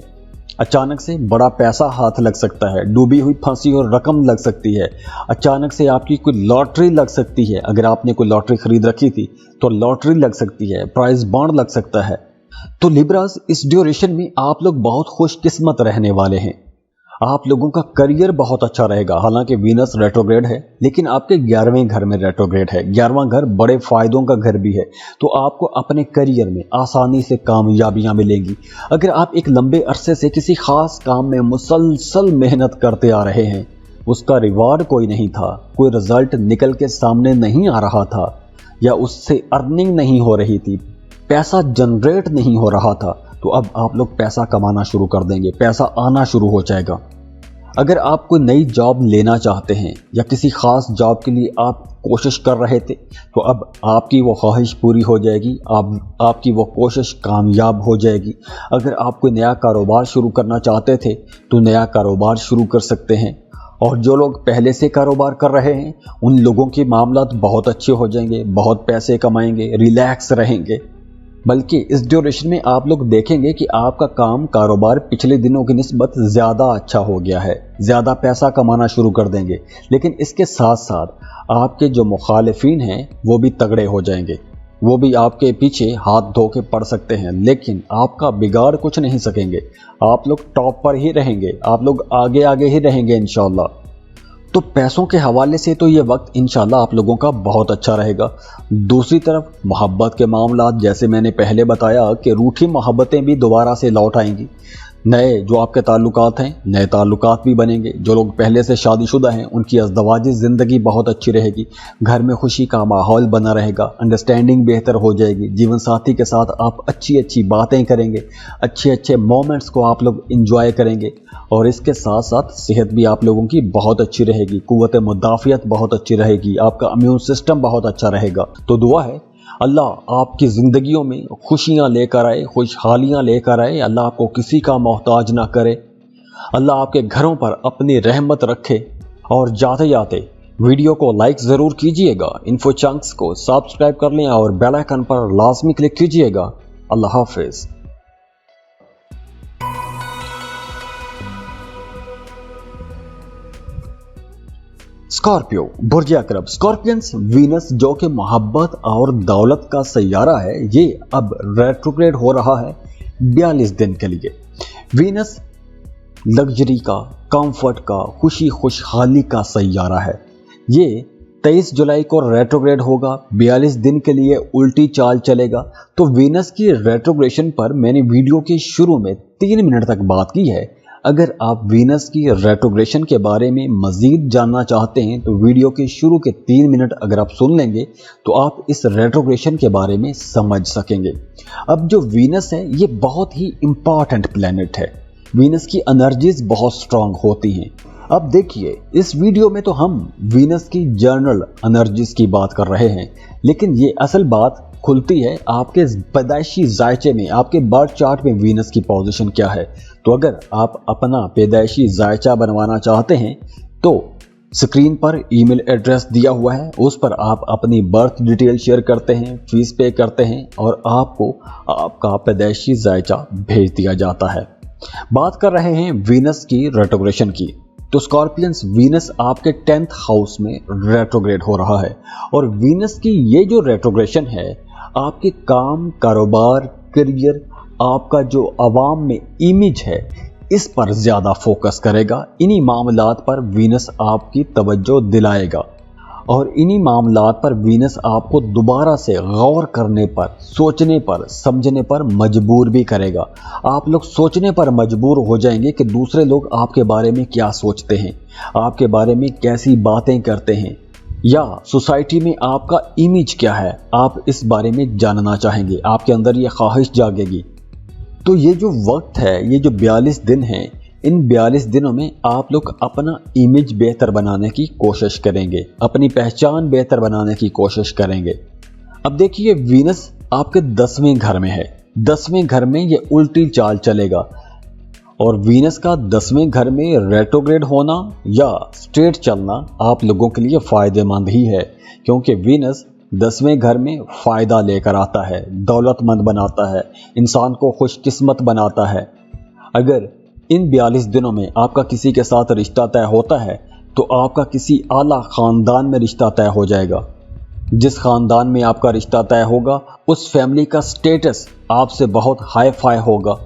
अचानक से बड़ा पैसा हाथ लग सकता है, डूबी हुई फंसी और रकम लग सकती है, अचानक से आपकी कोई लॉटरी लग सकती है। अगर आपने कोई लॉटरी खरीद रखी थी तो लॉटरी लग सकती है, प्राइज बॉन्ड लग सकता है। तो लिब्रास, इस ड्यूरेशन में आप लोग बहुत खुशकिस्मत रहने वाले हैं। आप लोगों का करियर बहुत अच्छा रहेगा। हालांकि वीनस रेट्रोग्रेड है, लेकिन आपके 11वें घर में रेट्रोग्रेड है। 11वां घर बड़े फायदों का घर भी है, तो आपको अपने करियर में आसानी से कामयाबियां मिलेंगी। अगर आप एक लंबे अरसे से किसी खास काम में मुसलसल मेहनत करते आ रहे हैं, उसका रिवार्ड कोई नहीं था, कोई रिजल्ट निकल के सामने नहीं आ रहा था, या उससे अर्निंग नहीं हो रही थी, पैसा जनरेट नहीं हो रहा था, तो अब आप लोग पैसा कमाना शुरू कर देंगे, पैसा आना शुरू हो जाएगा। अगर आप कोई नई जॉब लेना चाहते हैं या किसी खास जॉब के लिए आप कोशिश कर रहे थे, तो अब आपकी वो ख्वाहिश पूरी हो जाएगी, आपकी वो कोशिश कामयाब हो जाएगी। अगर आप कोई नया कारोबार शुरू करना चाहते थे तो नया कारोबार शुरू कर सकते हैं। और जो लोग पहले से कारोबार कर रहे हैं उन लोगों के मामलात बहुत अच्छे हो जाएंगे, बहुत पैसे कमाएंगे, रिलैक्स रहेंगे। बल्कि इस ड्यूरेशन में आप लोग देखेंगे कि आपका काम कारोबार पिछले दिनों की निस्बत ज़्यादा अच्छा हो गया है, ज़्यादा पैसा कमाना शुरू कर देंगे। लेकिन इसके साथ साथ आपके जो मुखालिफिन हैं वो भी तगड़े हो जाएंगे, वो भी आपके पीछे हाथ धो के पड़ सकते हैं, लेकिन आपका बिगाड़ कुछ नहीं सकेंगे। आप लोग टॉप पर ही रहेंगे, आप लोग आगे आगे ही रहेंगे इंशाल्लाह। तो पैसों के हवाले से तो ये वक्त इंशाल्लाह आप लोगों का बहुत अच्छा रहेगा। दूसरी तरफ मोहब्बत के मामलात, जैसे मैंने पहले बताया कि रूठी मोहब्बतें भी दोबारा से लौट आएंगी। नए जो आपके ताल्लुकात हैं, नए ताल्लुकात भी बनेंगे। जो लोग पहले से शादीशुदा हैं उनकी अज़दवाजी ज़िंदगी बहुत अच्छी रहेगी, घर में खुशी का माहौल बना रहेगा, अंडरस्टैंडिंग बेहतर हो जाएगी, जीवन साथी के साथ आप अच्छी अच्छी बातें करेंगे, अच्छे अच्छे मोमेंट्स को आप लोग इंजॉय करेंगे। और इसके साथ साथ सेहत भी आप लोगों की बहुत अच्छी रहेगी, कुव्वत मुदाफ़ियत बहुत अच्छी रहेगी, आपका इम्यून सिस्टम बहुत अच्छा रहेगा। तो दुआ है अल्लाह आपकी ज़िंदगियों में खुशियाँ लेकर आए, खुशहालियाँ लेकर आए। अल्लाह आपको किसी का मोहताज ना करे। अल्लाह आपके घरों पर अपनी रहमत रखे। और जाते जाते वीडियो को लाइक ज़रूर कीजिएगा, इन्फो चंक्स को सब्सक्राइब कर लें और बेल आइकन पर लाजमी क्लिक कीजिएगा। अल्लाह हाफिज़। स्कॉर्पियो बुर्ज अकरब। स्कॉर्पियंस वीनस जो कि मोहब्बत और दौलत का सैयारा है, ये अब रेट्रोग्रेड हो रहा है 42 दिन के लिए। वीनस लग्जरी का, कंफर्ट का, खुशी खुशहाली का सैयारा है। ये 23 जुलाई को रेट्रोग्रेड होगा, 42 दिन के लिए उल्टी चाल चलेगा। तो वीनस की रेट्रोग्रेशन पर मैंने वीडियो के शुरू में 3 मिनट तक बात की है। अगर आप वीनस की रेट्रोग्रेशन के बारे में मज़ीद जानना चाहते हैं तो वीडियो के शुरू के 3 मिनट अगर आप सुन लेंगे तो आप इस रेट्रोग्रेशन के बारे में समझ सकेंगे। अब जो वीनस है ये बहुत ही इम्पॉर्टेंट प्लैनेट है। वीनस की एनर्जीज बहुत स्ट्रांग होती हैं। अब देखिए, इस वीडियो में तो हम वीनस की जर्नल एनर्जीज की बात कर रहे हैं, लेकिन ये असल बात खुलती है आपके पैदाइशी जायचे में, आपके बर्थ चार्ट में वीनस की पोजीशन क्या है। तो अगर आप अपना पैदाइशी जायचा बनवाना चाहते हैं तो स्क्रीन पर ईमेल एड्रेस दिया हुआ है, उस पर आप अपनी बर्थ डिटेल शेयर करते हैं, फीस पे करते हैं और आपको आपका पैदाइशी जायचा भेज दिया जाता है। बात कर रहे हैं वीनस की रेट्रोग्रेशन की। तो स्कॉर्पियंस, वीनस आपके 10th हाउस में रेट्रोग्रेड हो रहा है और वीनस की ये जो रेट्रोग्रेशन है आपके काम, कारोबार, करियर, आपका जो अवाम में इमेज है इस पर ज़्यादा फोकस करेगा। इन्हीं मामलात पर वीनस आपकी तवज्जो दिलाएगा और इन्हीं मामलात पर वीनस आपको दोबारा से गौर करने पर, सोचने पर, समझने पर मजबूर भी करेगा। आप लोग सोचने पर मजबूर हो जाएंगे कि दूसरे लोग आपके बारे में क्या सोचते हैं, आपके बारे में कैसी बातें करते हैं, या सोसाइटी में आपका इमेज क्या है, आप इस बारे में जानना चाहेंगे। आपके अंदर ये ख्वाहिश जागेगी। तो ये जो वक्त है, ये जो 42 दिन हैं, इन 42 दिनों में आप लोग अपना इमेज बेहतर बनाने की कोशिश करेंगे, अपनी पहचान बेहतर बनाने की कोशिश करेंगे। अब देखिए, वीनस आपके 10वें घर में है। 10वें घर में ये उल्टी चाल चलेगा और वीनस का 10वें घर में रेट्रोग्रेड होना या स्ट्रेट चलना आप लोगों के लिए फ़ायदेमंद ही है, क्योंकि वीनस 10वें घर में फ़ायदा लेकर आता है, दौलतमंद बनाता है, इंसान को खुशकिस्मत बनाता है। अगर इन 42 दिनों में आपका किसी के साथ रिश्ता तय होता है तो आपका किसी आला ख़ानदान में रिश्ता तय हो जाएगा। जिस ख़ानदान में आपका रिश्ता तय होगा उस फैमिली का स्टेटस आपसे बहुत हाई फाई होगा।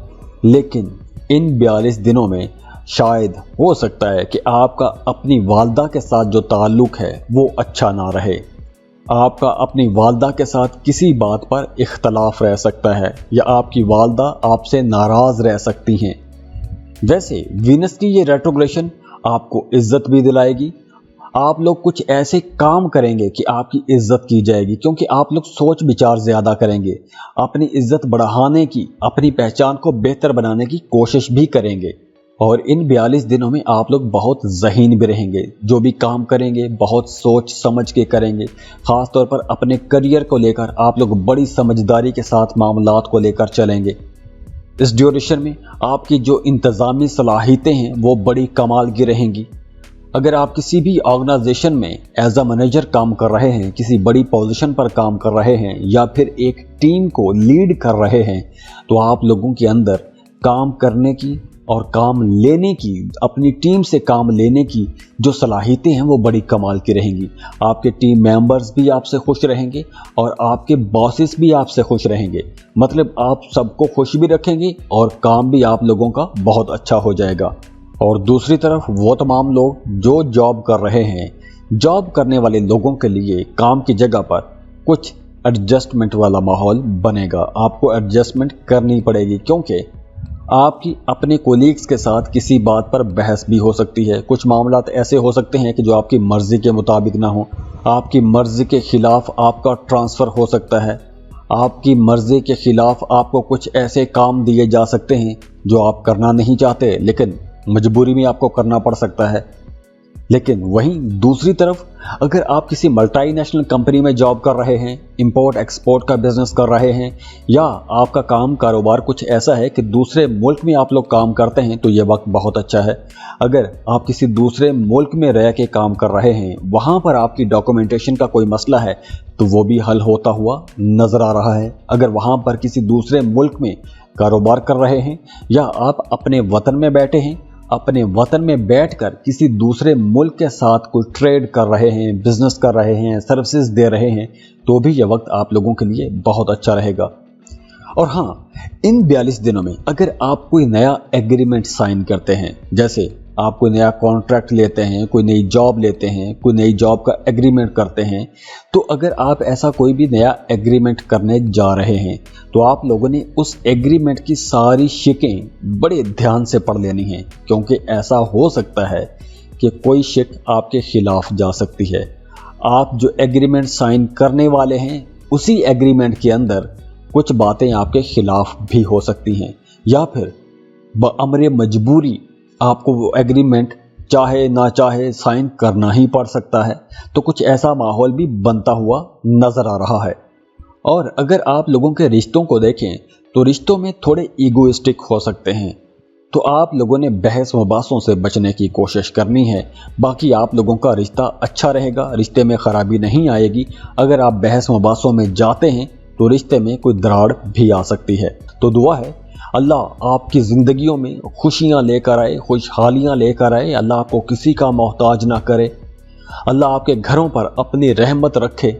लेकिन इन 42 दिनों में शायद हो सकता है कि आपका अपनी वालदा के साथ जो ताल्लुक़ है वो अच्छा ना रहे। आपका अपनी वालदा के साथ किसी बात पर इख्तलाफ रह सकता है या आपकी वालदा आपसे नाराज़ रह सकती हैं। वैसे वीनस की ये रेट्रोग्रेशन आपको इज्जत भी दिलाएगी। आप लोग कुछ ऐसे काम करेंगे कि आपकी इज्जत की जाएगी, क्योंकि आप लोग सोच विचार ज़्यादा करेंगे, अपनी इज्जत बढ़ाने की, अपनी पहचान को बेहतर बनाने की कोशिश भी करेंगे। और इन 42 दिनों में आप लोग बहुत ज़हीन भी रहेंगे। जो भी काम करेंगे बहुत सोच समझ के करेंगे। ख़ास तौर पर अपने करियर को लेकर आप लोग बड़ी समझदारी के साथ मामलात को लेकर चलेंगे। इस ड्यूरेशन में आपकी जो इंतज़ामी सलाहियतें हैं वो बड़ी कमाल की रहेंगी। अगर आप किसी भी ऑर्गेनाइजेशन में एज अ मैनेजर काम कर रहे हैं, किसी बड़ी पोजीशन पर काम कर रहे हैं या फिर एक टीम को लीड कर रहे हैं, तो आप लोगों के अंदर काम करने की और काम लेने की, अपनी टीम से काम लेने की जो सलाहियतें हैं वो बड़ी कमाल की रहेंगी। आपके टीम मेंबर्स भी आपसे खुश रहेंगे और आपके बॉसेस भी आपसे खुश रहेंगे। मतलब आप सबको खुश भी रखेंगे और काम भी आप लोगों का बहुत अच्छा हो जाएगा। और दूसरी तरफ वो तमाम लोग जो जॉब कर रहे हैं, जॉब करने वाले लोगों के लिए काम की जगह पर कुछ एडजस्टमेंट वाला माहौल बनेगा। आपको एडजस्टमेंट करनी पड़ेगी, क्योंकि आपकी अपने कोलीग्स के साथ किसी बात पर बहस भी हो सकती है। कुछ मामलात ऐसे हो सकते हैं कि जो आपकी मर्ज़ी के मुताबिक ना हो। आपकी मर्ज़ी के ख़िलाफ़ आपका ट्रांसफ़र हो सकता है। आपकी मर्ज़ी के ख़िलाफ़ आपको कुछ ऐसे काम दिए जा सकते हैं जो आप करना नहीं चाहते, लेकिन मजबूरी में आपको करना पड़ सकता है। लेकिन वहीं दूसरी तरफ अगर आप किसी मल्टी नेशनल कंपनी में जॉब कर रहे हैं, इंपोर्ट एक्सपोर्ट का बिजनेस कर रहे हैं, या आपका काम कारोबार कुछ ऐसा है कि दूसरे मुल्क में आप लोग काम करते हैं, तो ये वक्त बहुत अच्छा है। अगर आप किसी दूसरे मुल्क में रह के काम कर रहे हैं, वहाँ पर आपकी डॉक्यूमेंटेशन का कोई मसला है तो वो भी हल होता हुआ नज़र आ रहा है। अगर वहाँ पर किसी दूसरे मुल्क में कारोबार कर रहे हैं, या आप अपने वतन में बैठे हैं, अपने वतन में बैठकर किसी दूसरे मुल्क के साथ कोई ट्रेड कर रहे हैं, बिजनेस कर रहे हैं, सर्विसेज दे रहे हैं, तो भी यह वक्त आप लोगों के लिए बहुत अच्छा रहेगा। और हाँ, इन 42 दिनों में अगर आप कोई नया एग्रीमेंट साइन करते हैं, जैसे आप कोई नया कॉन्ट्रैक्ट लेते हैं, कोई नई जॉब लेते हैं, कोई नई जॉब का एग्रीमेंट करते हैं, तो अगर आप ऐसा कोई भी नया एग्रीमेंट करने जा रहे हैं, तो आप लोगों ने उस एग्रीमेंट की सारी शिकें बड़े ध्यान से पढ़ लेनी हैं, क्योंकि ऐसा हो सकता है कि कोई शिक आपके खिलाफ जा सकती है। आप जो एग्रीमेंट साइन करने वाले हैं, उसी एग्रीमेंट के अंदर कुछ बातें आपके खिलाफ भी हो सकती हैं, या फिर बअमरे मजबूरी आपको वो एग्रीमेंट चाहे ना चाहे साइन करना ही पड़ सकता है। तो कुछ ऐसा माहौल भी बनता हुआ नजर आ रहा है। और अगर आप लोगों के रिश्तों को देखें तो रिश्तों में थोड़े ईगोइस्टिक हो सकते हैं, तो आप लोगों ने बहस मुबासों से बचने की कोशिश करनी है। बाकी आप लोगों का रिश्ता अच्छा रहेगा, रिश्ते में खराबी नहीं आएगी। अगर आप बहस मुबासों में जाते हैं तो रिश्ते में कोई दरार भी आ सकती है। तो दुआ है अल्लाह आपकी ज़िंदगियों में खुशियाँ लेकर आए, खुशहालियाँ लेकर आए। अल्लाह आपको किसी का मोहताज ना करे। अल्लाह आपके घरों पर अपनी रहमत रखे।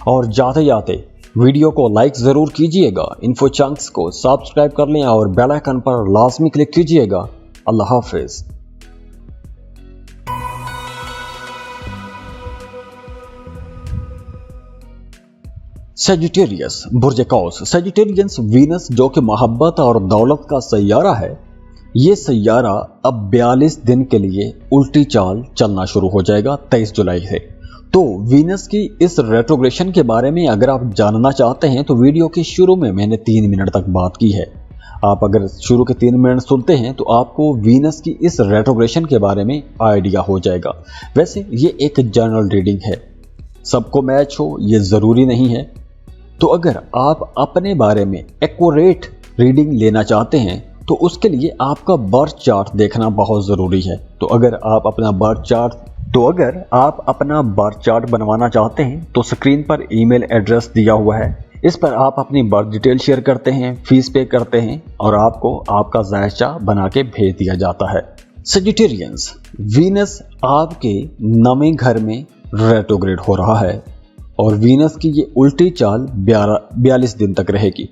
और जाते जाते वीडियो को लाइक ज़रूर कीजिएगा, इन्फो चंक्स को सब्सक्राइब कर लें और बेल आइकन पर लाजमी क्लिक कीजिएगा। अल्लाह हाफिज़। सेजिटेरियस बुर्ज कौस। सेजिटेरियंस वीनस जो कि मोहब्बत और दौलत का सैयारा है, ये सैयारा अब 42 दिन के लिए उल्टी चाल चलना शुरू हो जाएगा 23 जुलाई से। तो वीनस की इस रेट्रोग्रेशन के बारे में अगर आप जानना चाहते हैं तो वीडियो के शुरू में मैंने 3 मिनट तक बात की है। आप अगर शुरू के 3 मिनट सुनते हैं तो आपको वीनस की इस रेट्रोग्रेशन के बारे में आइडिया हो जाएगा। वैसे ये एक जनरल रीडिंग है, सबको मैच हो ये ज़रूरी नहीं है। तो अगर आप अपने बारे में एक्यूरेट रीडिंग लेना चाहते हैं तो उसके लिए आपका बर्थ चार्ट देखना बहुत ज़रूरी है। तो अगर आप अपना बर्थ चार्ट बनवाना चाहते हैं तो स्क्रीन पर ईमेल एड्रेस दिया हुआ है, इस पर आप अपनी बर्थ डिटेल शेयर करते हैं, फीस पे करते हैं और आपको आपका जायचा बना के भेज दिया जाता है। सेजिटेरियंस, वीनस आपके 9वें घर में रेट्रोग्रेड हो रहा है और वीनस की ये उल्टी चाल 42 दिन तक रहेगी।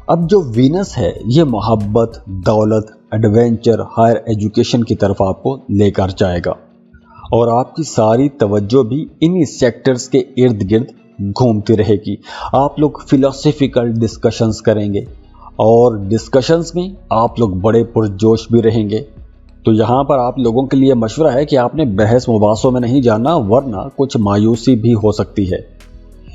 अब जो वीनस है ये मोहब्बत, दौलत, एडवेंचर, हायर एजुकेशन की तरफ आपको लेकर जाएगा और आपकी सारी तवज्जो भी इन्हीं सेक्टर्स के इर्द गिर्द घूमती रहेगी। आप लोग फिलोसफिकल डिस्कशंस करेंगे और डिस्कशंस में आप लोग बड़े पुरजोश भी रहेंगे। तो यहाँ पर आप लोगों के लिए मशवरा है कि आपने बहस मुबासों में नहीं जाना, वरना कुछ मायूसी भी हो सकती है।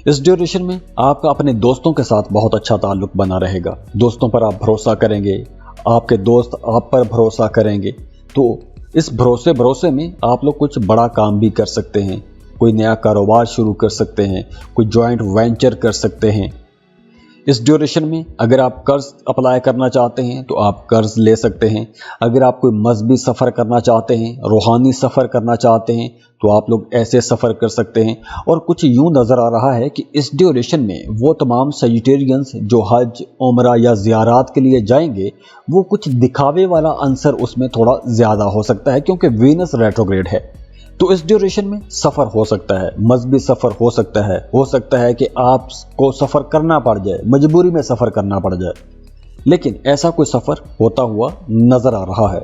इस ड्यूरेशन में आपका अपने दोस्तों के साथ बहुत अच्छा ताल्लुक बना रहेगा। दोस्तों पर आप भरोसा करेंगे, आपके दोस्त आप पर भरोसा करेंगे। तो इस भरोसे में आप लोग कुछ बड़ा काम भी कर सकते हैं, कोई नया कारोबार शुरू कर सकते हैं, कोई जॉइंट वेंचर कर सकते हैं। इस ड्यूरेशन में अगर आप कर्ज अप्लाई करना चाहते हैं तो आप कर्ज ले सकते हैं। अगर आप कोई मजहबी सफ़र करना चाहते हैं, रूहानी सफ़र करना चाहते हैं तो आप लोग ऐसे सफ़र कर सकते हैं। और कुछ यूँ नज़र आ रहा है कि इस ड्यूरेशन में वो तमाम सेजिटेरियंस जो हज, उम्रा या ज़ियारात के लिए जाएंगे, वो कुछ दिखावे वाला अंसर उसमें थोड़ा ज़्यादा हो सकता है, क्योंकि वीनस रेट्रोग्रेड है। तो इस ड्यूरेशन में सफ़र हो सकता है, मजहबी सफ़र हो सकता है कि आपको सफ़र करना पड़ जाए, मजबूरी में सफ़र करना पड़ जाए, लेकिन ऐसा कोई सफ़र होता हुआ नज़र आ रहा है।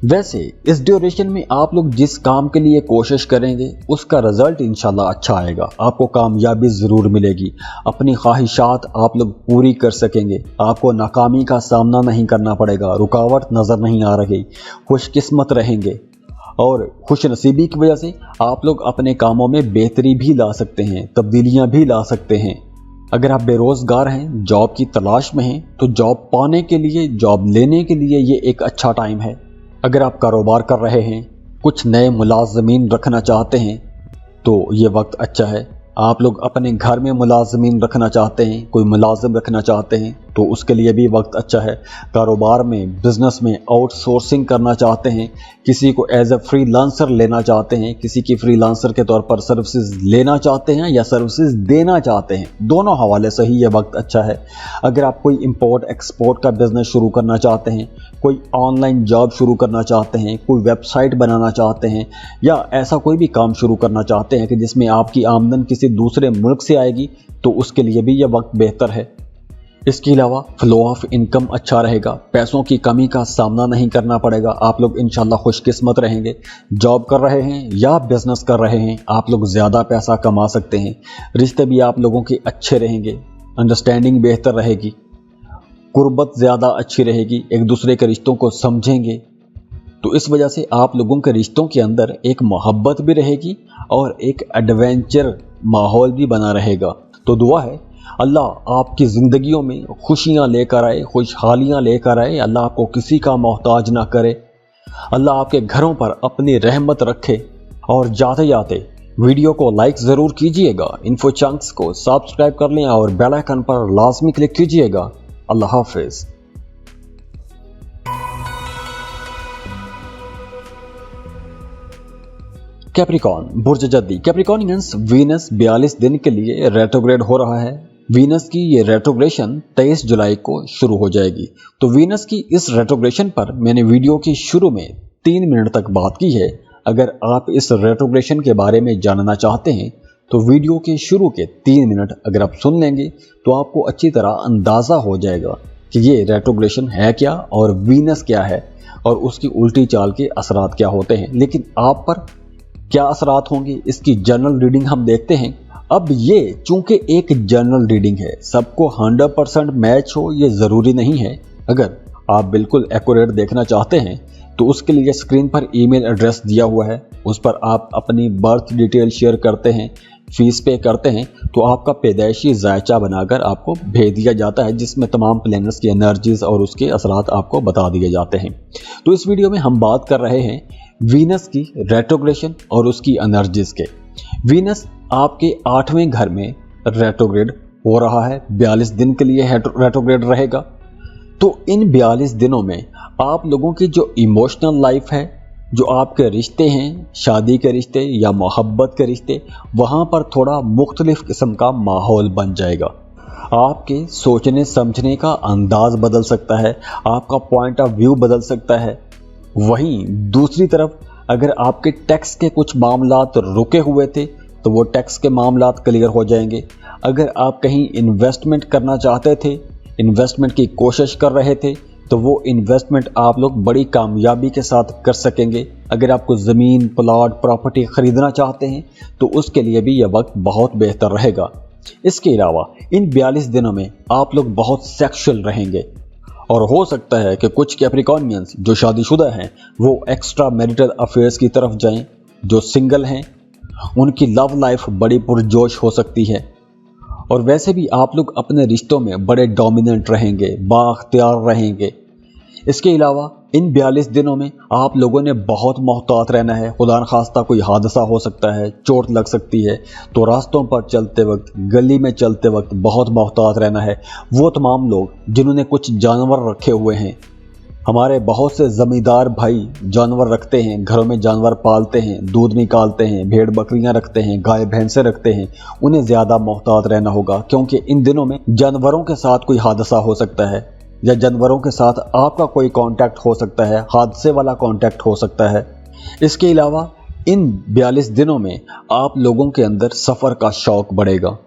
वैसे इस ड्यूरेशन में आप लोग जिस काम के लिए कोशिश करेंगे उसका रिजल्ट इंशाल्लाह अच्छा आएगा, आपको कामयाबी ज़रूर मिलेगी। अपनी ख्वाहिशात आप लोग पूरी कर सकेंगे, आपको नाकामी का सामना नहीं करना पड़ेगा, रुकावट नज़र नहीं आ रही, खुशकिस्मत रहेंगे और खुश नसीबी की वजह से आप लोग अपने कामों में बेहतरी भी ला सकते हैं, तब्दीलियां भी ला सकते हैं। अगर आप बेरोज़गार हैं, जॉब की तलाश में हैं, तो जॉब पाने के लिए, जॉब लेने के लिए ये एक अच्छा टाइम है। अगर आप कारोबार कर रहे हैं कुछ नए मुलाजमीन रखना चाहते हैं तो ये वक्त अच्छा है। आप लोग अपने घर में मुलाजमीन रखना चाहते हैं, कोई मुलाजिम रखना चाहते हैं तो उसके लिए भी वक्त अच्छा है। कारोबार में, बिजनेस में आउटसोर्सिंग करना चाहते हैं, किसी को एज ए फ्रीलांसर लेना चाहते हैं, किसी की फ्रीलांसर के तौर पर सर्विसेज लेना चाहते हैं या सर्विसेज देना चाहते हैं, दोनों हवाले से ही ये वक्त अच्छा है। अगर आप कोई इंपोर्ट एक्सपोर्ट का बिजनेस शुरू करना चाहते हैं, कोई ऑनलाइन जॉब शुरू करना चाहते हैं, कोई वेबसाइट बनाना चाहते हैं या ऐसा कोई भी काम शुरू करना चाहते हैं कि जिसमें आपकी आमदन किसी दूसरे मुल्क से आएगी तो उसके लिए भी यह वक्त बेहतर है। इसके अलावा फ्लो ऑफ इनकम अच्छा रहेगा, पैसों की कमी का सामना नहीं करना पड़ेगा। आप लोग इंशाल्लाह खुशकिस्मत रहेंगे। जॉब कर रहे हैं या बिजनेस कर रहे हैं, आप लोग ज़्यादा पैसा कमा सकते हैं। रिश्ते भी आप लोगों के अच्छे रहेंगे, अंडरस्टैंडिंग बेहतर रहेगी, कुर्बत ज़्यादा अच्छी रहेगी, एक दूसरे के रिश्तों को समझेंगे। तो इस वजह से आप लोगों के रिश्तों के अंदर एक मोहब्बत भी रहेगी और एक एडवेंचर माहौल भी बना रहेगा। तो दुआ है अल्लाह आपकी ज़िंदगियों में खुशियाँ लेकर आए, खुशहालियाँ लेकर आए। अल्लाह आपको किसी का मोहताज ना करे। अल्लाह आपके घरों पर अपनी रहमत रखे। और जाते जाते वीडियो को लाइक ज़रूर कीजिएगा, इन्फो चंक्स को सब्सक्राइब कर लें और बेल आइकन पर लाजमी क्लिक कीजिएगा। अल्लाह हाफिज़। कैप्रिकॉन बुर्ज जद्दी। कैप्रिकॉनियंस वीनस 42 दिन के लिए रेट्रोग्रेड हो रहा है। वीनस की ये रेट्रोग्रेशन 23 जुलाई को शुरू हो जाएगी। तो वीनस की इस रेट्रोग्रेशन पर मैंने वीडियो की शुरू में 3 मिनट तक बात की है। अगर आप इस रेट्रोग्रेशन के बारे में जानना चाहते हैं तो वीडियो के शुरू के 3 मिनट अगर आप सुन लेंगे तो आपको अच्छी तरह अंदाज़ा हो जाएगा कि ये रेट्रोग्रेशन है क्या और वीनस क्या है और उसकी उल्टी चाल के असरात क्या होते हैं। लेकिन आप पर क्या असरात होंगे इसकी जनरल रीडिंग हम देखते हैं। अब ये चूंकि एक जनरल रीडिंग है, सबको 100% मैच हो ये ज़रूरी नहीं है। अगर आप बिल्कुल एक्यूरेट देखना चाहते हैं तो उसके लिए स्क्रीन पर ईमेल एड्रेस दिया हुआ है, उस पर आप अपनी बर्थ डिटेल शेयर करते हैं, फीस पे करते हैं तो आपका पैदाइशी जायचा बनाकर आपको भेज दिया जाता है, जिसमें तमाम प्लैनेट्स की एनर्जीज और उसके असरात आपको बता दिए जाते हैं। तो इस वीडियो में हम बात कर रहे हैं वीनस की रेट्रोग्रेशन और उसकी एनर्जीज के। वीनस आपके 8वें घर में रेट्रोग्रेड हो रहा है, 42 दिन के लिए रेट्रोग्रेड रहेगा। तो इन 42 दिनों में आप लोगों की जो इमोशनल लाइफ है, जो आपके रिश्ते हैं, शादी के रिश्ते या मोहब्बत के रिश्ते, वहाँ पर थोड़ा मुख्तलिफ किस्म का माहौल बन जाएगा। आपके सोचने समझने का अंदाज बदल सकता है, आपका पॉइंट ऑफ व्यू बदल सकता है। वहीं दूसरी तरफ अगर आपके टैक्स के कुछ मामलात रुके हुए थे तो वो टैक्स के मामलात क्लियर हो जाएंगे। अगर आप कहीं इन्वेस्टमेंट करना चाहते थे, इन्वेस्टमेंट की कोशिश कर रहे थे, तो वो इन्वेस्टमेंट आप लोग बड़ी कामयाबी के साथ कर सकेंगे। अगर आपको ज़मीन, प्लॉट, प्रॉपर्टी ख़रीदना चाहते हैं तो उसके लिए भी यह वक्त बहुत बेहतर रहेगा। इसके अलावा इन 42 दिनों में आप लोग बहुत सेक्सुअल रहेंगे और हो सकता है कि कुछ कैप्रिकॉनियंस जो शादीशुदा हैं वो एक्स्ट्रा मैरिटल अफेयर्स की तरफ जाएं। जो सिंगल हैं उनकी लव लाइफ बड़ी पुरजोश हो सकती है। और वैसे भी आप लोग अपने रिश्तों में बड़े डोमिनेंट रहेंगे, बाख्तियार रहेंगे। इसके अलावा इन 42 दिनों में आप लोगों ने बहुत मोहतात रहना है। खुदा न खास्ता कोई हादसा हो सकता है, चोट लग सकती है, तो रास्तों पर चलते वक्त, गली में चलते वक्त बहुत मोहतात रहना है। वो तमाम लोग जिन्होंने कुछ जानवर रखे हुए हैं, हमारे बहुत से ज़मींदार भाई जानवर रखते हैं, घरों में जानवर पालते हैं, दूध निकालते हैं, भेड़ बकरियां रखते हैं, गाय भैंसें रखते हैं, उन्हें ज़्यादा मोहतात रहना होगा, क्योंकि इन दिनों में जानवरों के साथ कोई हादसा हो सकता है या जानवरों के साथ आपका कोई कांटेक्ट हो सकता है, हादसे वाला कांटेक्ट हो सकता है। इसके अलावा इन 42 दिनों में आप लोगों के अंदर सफ़र का शौक़ बढ़ेगा।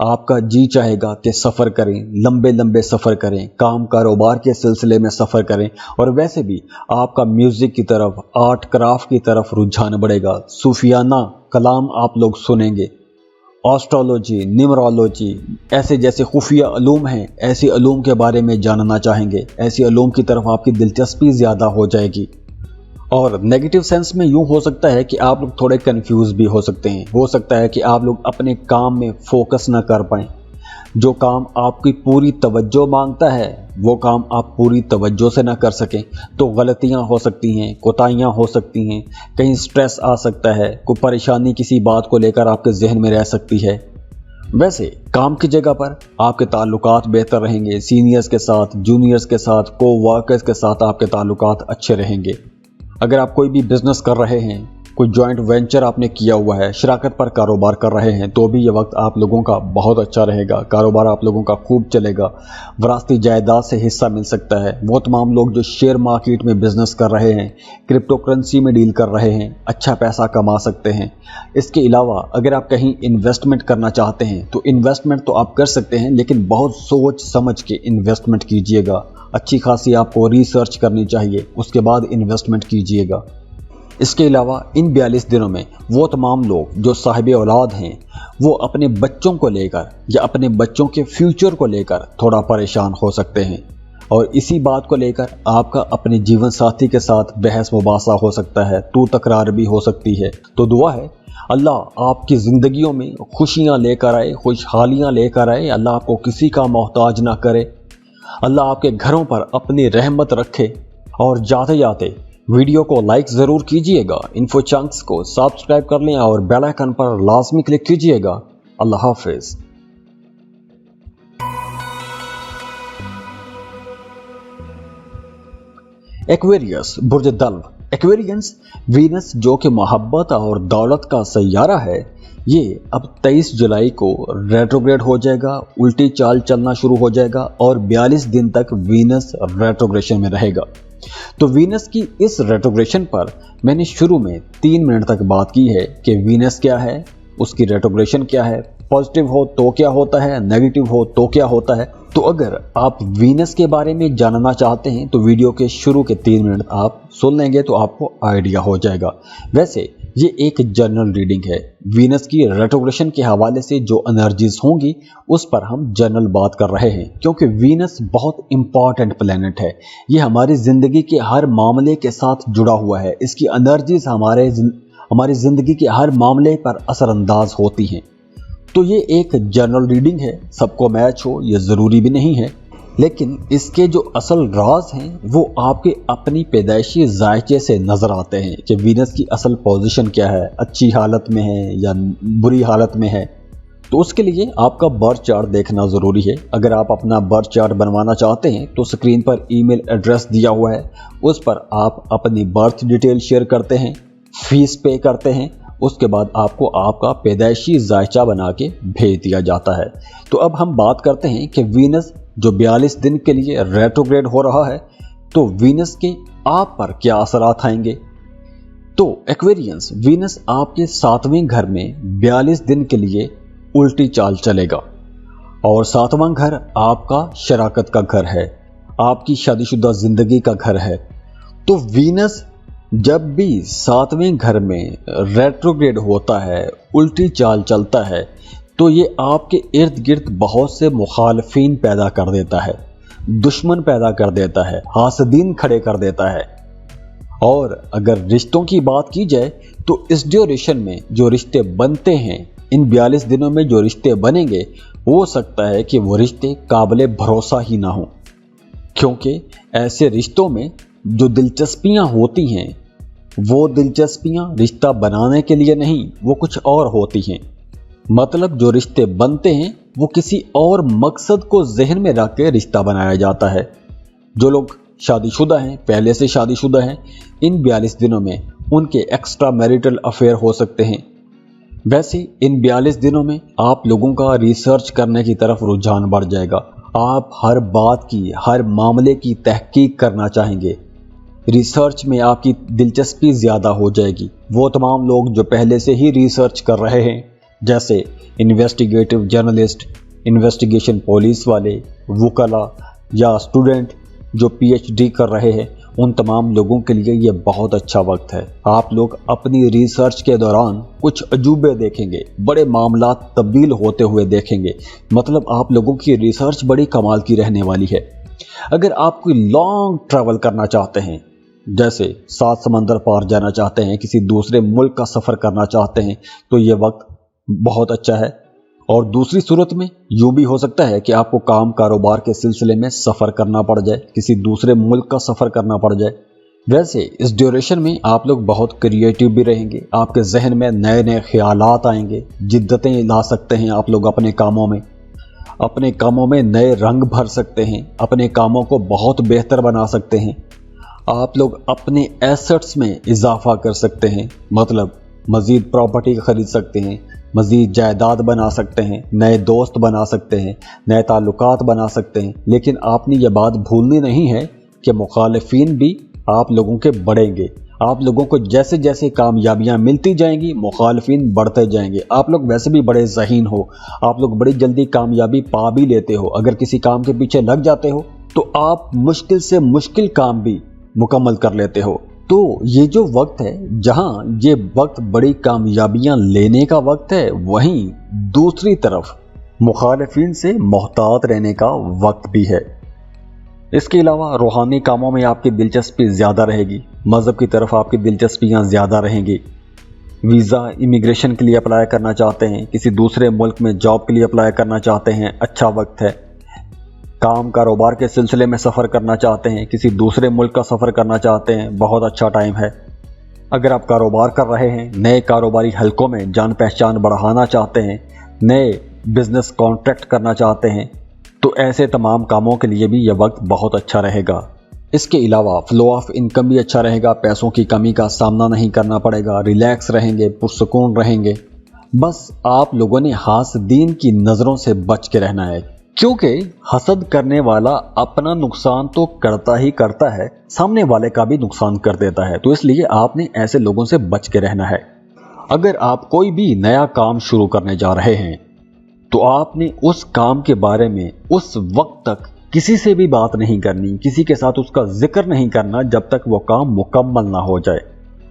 आपका जी चाहेगा कि सफ़र करें, लंबे लंबे सफ़र करें, काम कारोबार के सिलसिले में सफ़र करें। और वैसे भी आपका म्यूज़िक की तरफ, आर्ट क्राफ्ट की तरफ रुझान बढ़ेगा। सूफियाना कलाम आप लोग सुनेंगे, एस्ट्रोलॉजी, न्यूमरोलॉजी, ऐसे जैसे खुफिया अलूम हैं, ऐसी अलूम के बारे में जानना चाहेंगे। ऐसी अलूम की तरफ आपकी दिलचस्पी ज़्यादा हो जाएगी। और नेगेटिव सेंस में यूँ हो सकता है कि आप लोग थोड़े कंफ्यूज भी हो सकते हैं। हो सकता है कि आप लोग अपने काम में फोकस ना कर पाएँ। जो काम आपकी पूरी तवज्जो मांगता है वो काम आप पूरी तवज्जो से ना कर सकें तो गलतियां हो सकती हैं, कोताहियां हो सकती हैं, कहीं स्ट्रेस आ सकता है, कोई परेशानी किसी बात को लेकर आपके जहन में रह सकती है। वैसे काम की जगह पर आपके ताल्लुकात बेहतर रहेंगे, सीनियर्स के साथ, जूनियर्स के साथ, को वर्कर्स के साथ आपके ताल्लुकात अच्छे रहेंगे। अगर आप कोई भी बिजनेस कर रहे हैं, कोई जॉइंट वेंचर आपने किया हुआ है, शराकत पर कारोबार कर रहे हैं, तो भी ये वक्त आप लोगों का बहुत अच्छा रहेगा, कारोबार आप लोगों का खूब चलेगा, विरासती जायदाद से हिस्सा मिल सकता है। वो तमाम लोग जो शेयर मार्केट में बिजनेस कर रहे हैं, क्रिप्टो करेंसी में डील कर रहे हैं, अच्छा पैसा कमा सकते हैं। इसके अलावा अगर आप कहीं इन्वेस्टमेंट करना चाहते हैं तो इन्वेस्टमेंट तो आप कर सकते हैं, लेकिन बहुत सोच समझ के इन्वेस्टमेंट कीजिएगा। अच्छी खासी आपको रिसर्च करनी चाहिए, उसके बाद इन्वेस्टमेंट कीजिएगा। इसके अलावा इन 42 दिनों में वो तमाम लोग जो साहिब औलाद हैं वो अपने बच्चों को लेकर या अपने बच्चों के फ्यूचर को लेकर थोड़ा परेशान हो सकते हैं, और इसी बात को लेकर आपका अपने जीवन साथी के साथ बहस मुबासा हो सकता है, तू तकरार भी हो सकती है। तो दुआ है अल्लाह आपकी ज़िंदगियों में खुशियाँ लेकर आए, खुशहालियाँ लेकर आए, अल्लाह आपको किसी का मोहताज ना करे, अल्लाह आपके घरों पर अपनी रहमत रखे। और जाते जाते वीडियो को लाइक ज़रूर कीजिएगा, इन्फो चंक्स को सब्सक्राइब कर लें और बेल आइकन पर लाजमी क्लिक कीजिएगा। अल्लाह हाफिज़। एक्वेरियस बुर्ज दल्व। एक्वेरियंस वीनस जो कि मोहब्बत और दौलत का सैयारा है, ये अब 23 जुलाई को रेट्रोग्रेड हो जाएगा, उल्टी चाल चलना शुरू हो जाएगा और 42 दिन तक वीनस रेट्रोग्रेशन में रहेगा। तो वीनस की इस रेट्रोग्रेशन पर मैंने शुरू में 3 मिनट तक बात की है कि वीनस क्या है, उसकी रेट्रोग्रेशन क्या है, पॉजिटिव हो तो क्या होता है, नेगेटिव हो तो क्या होता है। तो अगर आप वीनस के बारे में जानना चाहते हैं तो वीडियो के शुरू के 3 मिनट आप सुन लेंगे तो आपको आइडिया हो जाएगा। वैसे ये एक जनरल रीडिंग है, वीनस की रेट्रोग्रेशन के हवाले से जो एनर्जीज होंगी उस पर हम जनरल बात कर रहे हैं, क्योंकि वीनस बहुत इंपॉर्टेंट प्लेनेट है। ये हमारी ज़िंदगी के हर मामले के साथ जुड़ा हुआ है, इसकी एनर्जीज हमारी ज़िंदगी के हर मामले पर असरअंदाज होती हैं। तो ये एक जनरल रीडिंग है, सबको मैच हो ये ज़रूरी भी नहीं है, लेकिन इसके जो असल राज हैं वो आपके अपनी पैदाइशी जायचे से नज़र आते हैं कि वीनस की असल पोजीशन क्या है, अच्छी हालत में है या बुरी हालत में है। तो उसके लिए आपका बर्थ चार्ट देखना ज़रूरी है। अगर आप अपना बर्थ चार्ट बनवाना चाहते हैं तो स्क्रीन पर ईमेल एड्रेस दिया हुआ है, उस पर आप अपनी बर्थ डिटेल शेयर करते हैं, फीस पे करते हैं, उसके बाद आपको आपका पैदाइशी जायचा बना के भेज दिया जाता है। तो अब हम बात करते हैं कि वीनस जो 42 दिन के लिए रेट्रोग्रेड हो रहा है, तो वीनस के आप पर क्या असरात आएंगे। तो एक्वेरियंस, वीनस आपके 7वें घर में 42 दिन के लिए उल्टी चाल चलेगा, और 7वां घर आपका शराकत का घर है, आपकी शादीशुदा जिंदगी का घर है। तो वीनस जब भी 7वें घर में रेट्रोग्रेड होता है, उल्टी चाल चलता है, तो ये आपके इर्द गिर्द बहुत से मुखालफीन पैदा कर देता है, दुश्मन पैदा कर देता है, हासदीन खड़े कर देता है। और अगर रिश्तों की बात की जाए तो इस ड्यूरेशन में जो रिश्ते बनते हैं, इन 42 दिनों में जो रिश्ते बनेंगे, हो सकता है कि वो रिश्ते काबिले भरोसा ही ना हो, क्योंकि ऐसे रिश्तों में जो दिलचस्पियां होती हैं वो दिलचस्पियां रिश्ता बनाने के लिए नहीं, वो कुछ और होती हैं। मतलब जो रिश्ते बनते हैं वो किसी और मकसद को जहन में रख के रिश्ता बनाया जाता है। जो लोग शादीशुदा हैं, पहले से शादीशुदा हैं, इन 42 दिनों में उनके एक्स्ट्रा मैरिटल अफेयर हो सकते हैं। वैसे इन 42 दिनों में आप लोगों का रिसर्च करने की तरफ रुझान बढ़ जाएगा। आप हर बात की, हर मामले की तहकीक करना चाहेंगे, रिसर्च में आपकी दिलचस्पी ज़्यादा हो जाएगी। वो तमाम लोग जो पहले से ही रिसर्च कर रहे हैं, जैसे इन्वेस्टिगेटिव जर्नलिस्ट, इन्वेस्टिगेशन पुलिस वाले, वकला या स्टूडेंट जो PhD कर रहे हैं, उन तमाम लोगों के लिए ये बहुत अच्छा वक्त है। आप लोग अपनी रिसर्च के दौरान कुछ अजूबे देखेंगे, बड़े मामला तब्दील होते हुए देखेंगे। मतलब आप लोगों की रिसर्च बड़ी कमाल की रहने वाली है। अगर आप कोई लॉन्ग ट्रैवल करना चाहते हैं, जैसे 7 समंदर पार जाना चाहते हैं, किसी दूसरे मुल्क का सफ़र करना चाहते हैं, तो ये वक्त बहुत अच्छा है। और दूसरी सूरत में यूँ भी हो सकता है कि आपको काम कारोबार के सिलसिले में सफ़र करना पड़ जाए, किसी दूसरे मुल्क का सफ़र करना पड़ जाए। वैसे इस ड्यूरेशन में आप लोग बहुत क्रिएटिव भी रहेंगे, आपके जहन में नए नए ख्यालात आएंगे, जिद्दतें ला सकते हैं आप लोग अपने कामों में नए रंग भर सकते हैं, अपने कामों को बहुत बेहतर बना सकते हैं। आप लोग अपने एसेट्स में इजाफा कर सकते हैं, मतलब मज़ीद प्रॉपर्टी खरीद सकते हैं, मज़ीद जायदाद बना सकते हैं, नए दोस्त बना सकते हैं, नए ताल्लुकात बना सकते हैं। लेकिन आपने ये बात भूलनी नहीं है कि मुखालिफिन भी आप लोगों के बढ़ेंगे। आप लोगों को जैसे जैसे कामयाबियां मिलती जाएंगी, मुखालिफिन बढ़ते जाएंगे। आप लोग वैसे भी बड़े ज़हीन हो, आप लोग बड़ी जल्दी कामयाबी पा भी लेते हो। अगर किसी काम के पीछे लग जाते हो तो आप मुश्किल से मुश्किल काम भी मुकम्मल कर लेते हो। तो ये जो वक्त है, जहां ये वक्त बड़ी कामयाबियां लेने का वक्त है, वहीं दूसरी तरफ मुखालिफिन से मोहतात रहने का वक्त भी है। इसके अलावा रूहानी कामों में आपकी दिलचस्पी ज़्यादा रहेगी, मज़हब की तरफ आपकी दिलचस्पियाँ ज़्यादा रहेंगी। वीज़ा इमिग्रेशन के लिए अप्लाई करना चाहते हैं, किसी दूसरे मुल्क में जॉब के लिए अप्लाई करना चाहते हैं, अच्छा वक्त है। काम कारोबार के सिलसिले में सफ़र करना चाहते हैं, किसी दूसरे मुल्क का सफ़र करना चाहते हैं, बहुत अच्छा टाइम है। अगर आप कारोबार कर रहे हैं, नए कारोबारी हलकों में जान पहचान बढ़ाना चाहते हैं, नए बिजनेस कॉन्ट्रैक्ट करना चाहते हैं, तो ऐसे तमाम कामों के लिए भी यह वक्त बहुत अच्छा रहेगा। इसके अलावा फ्लो ऑफ इनकम भी अच्छा रहेगा, पैसों की कमी का सामना नहीं करना पड़ेगा, रिलैक्स रहेंगे, पुरसुकून रहेंगे। बस आप लोगों ने हासदीन की नज़रों से बच के रहना है, क्योंकि हसद करने वाला अपना नुकसान तो करता ही करता है, सामने वाले का भी नुकसान कर देता है। तो इसलिए आपने ऐसे लोगों से बच के रहना है। अगर आप कोई भी नया काम शुरू करने जा रहे हैं तो आपने उस काम के बारे में उस वक्त तक किसी से भी बात नहीं करनी, किसी के साथ उसका जिक्र नहीं करना जब तक वो काम मुकम्मल ना हो जाए।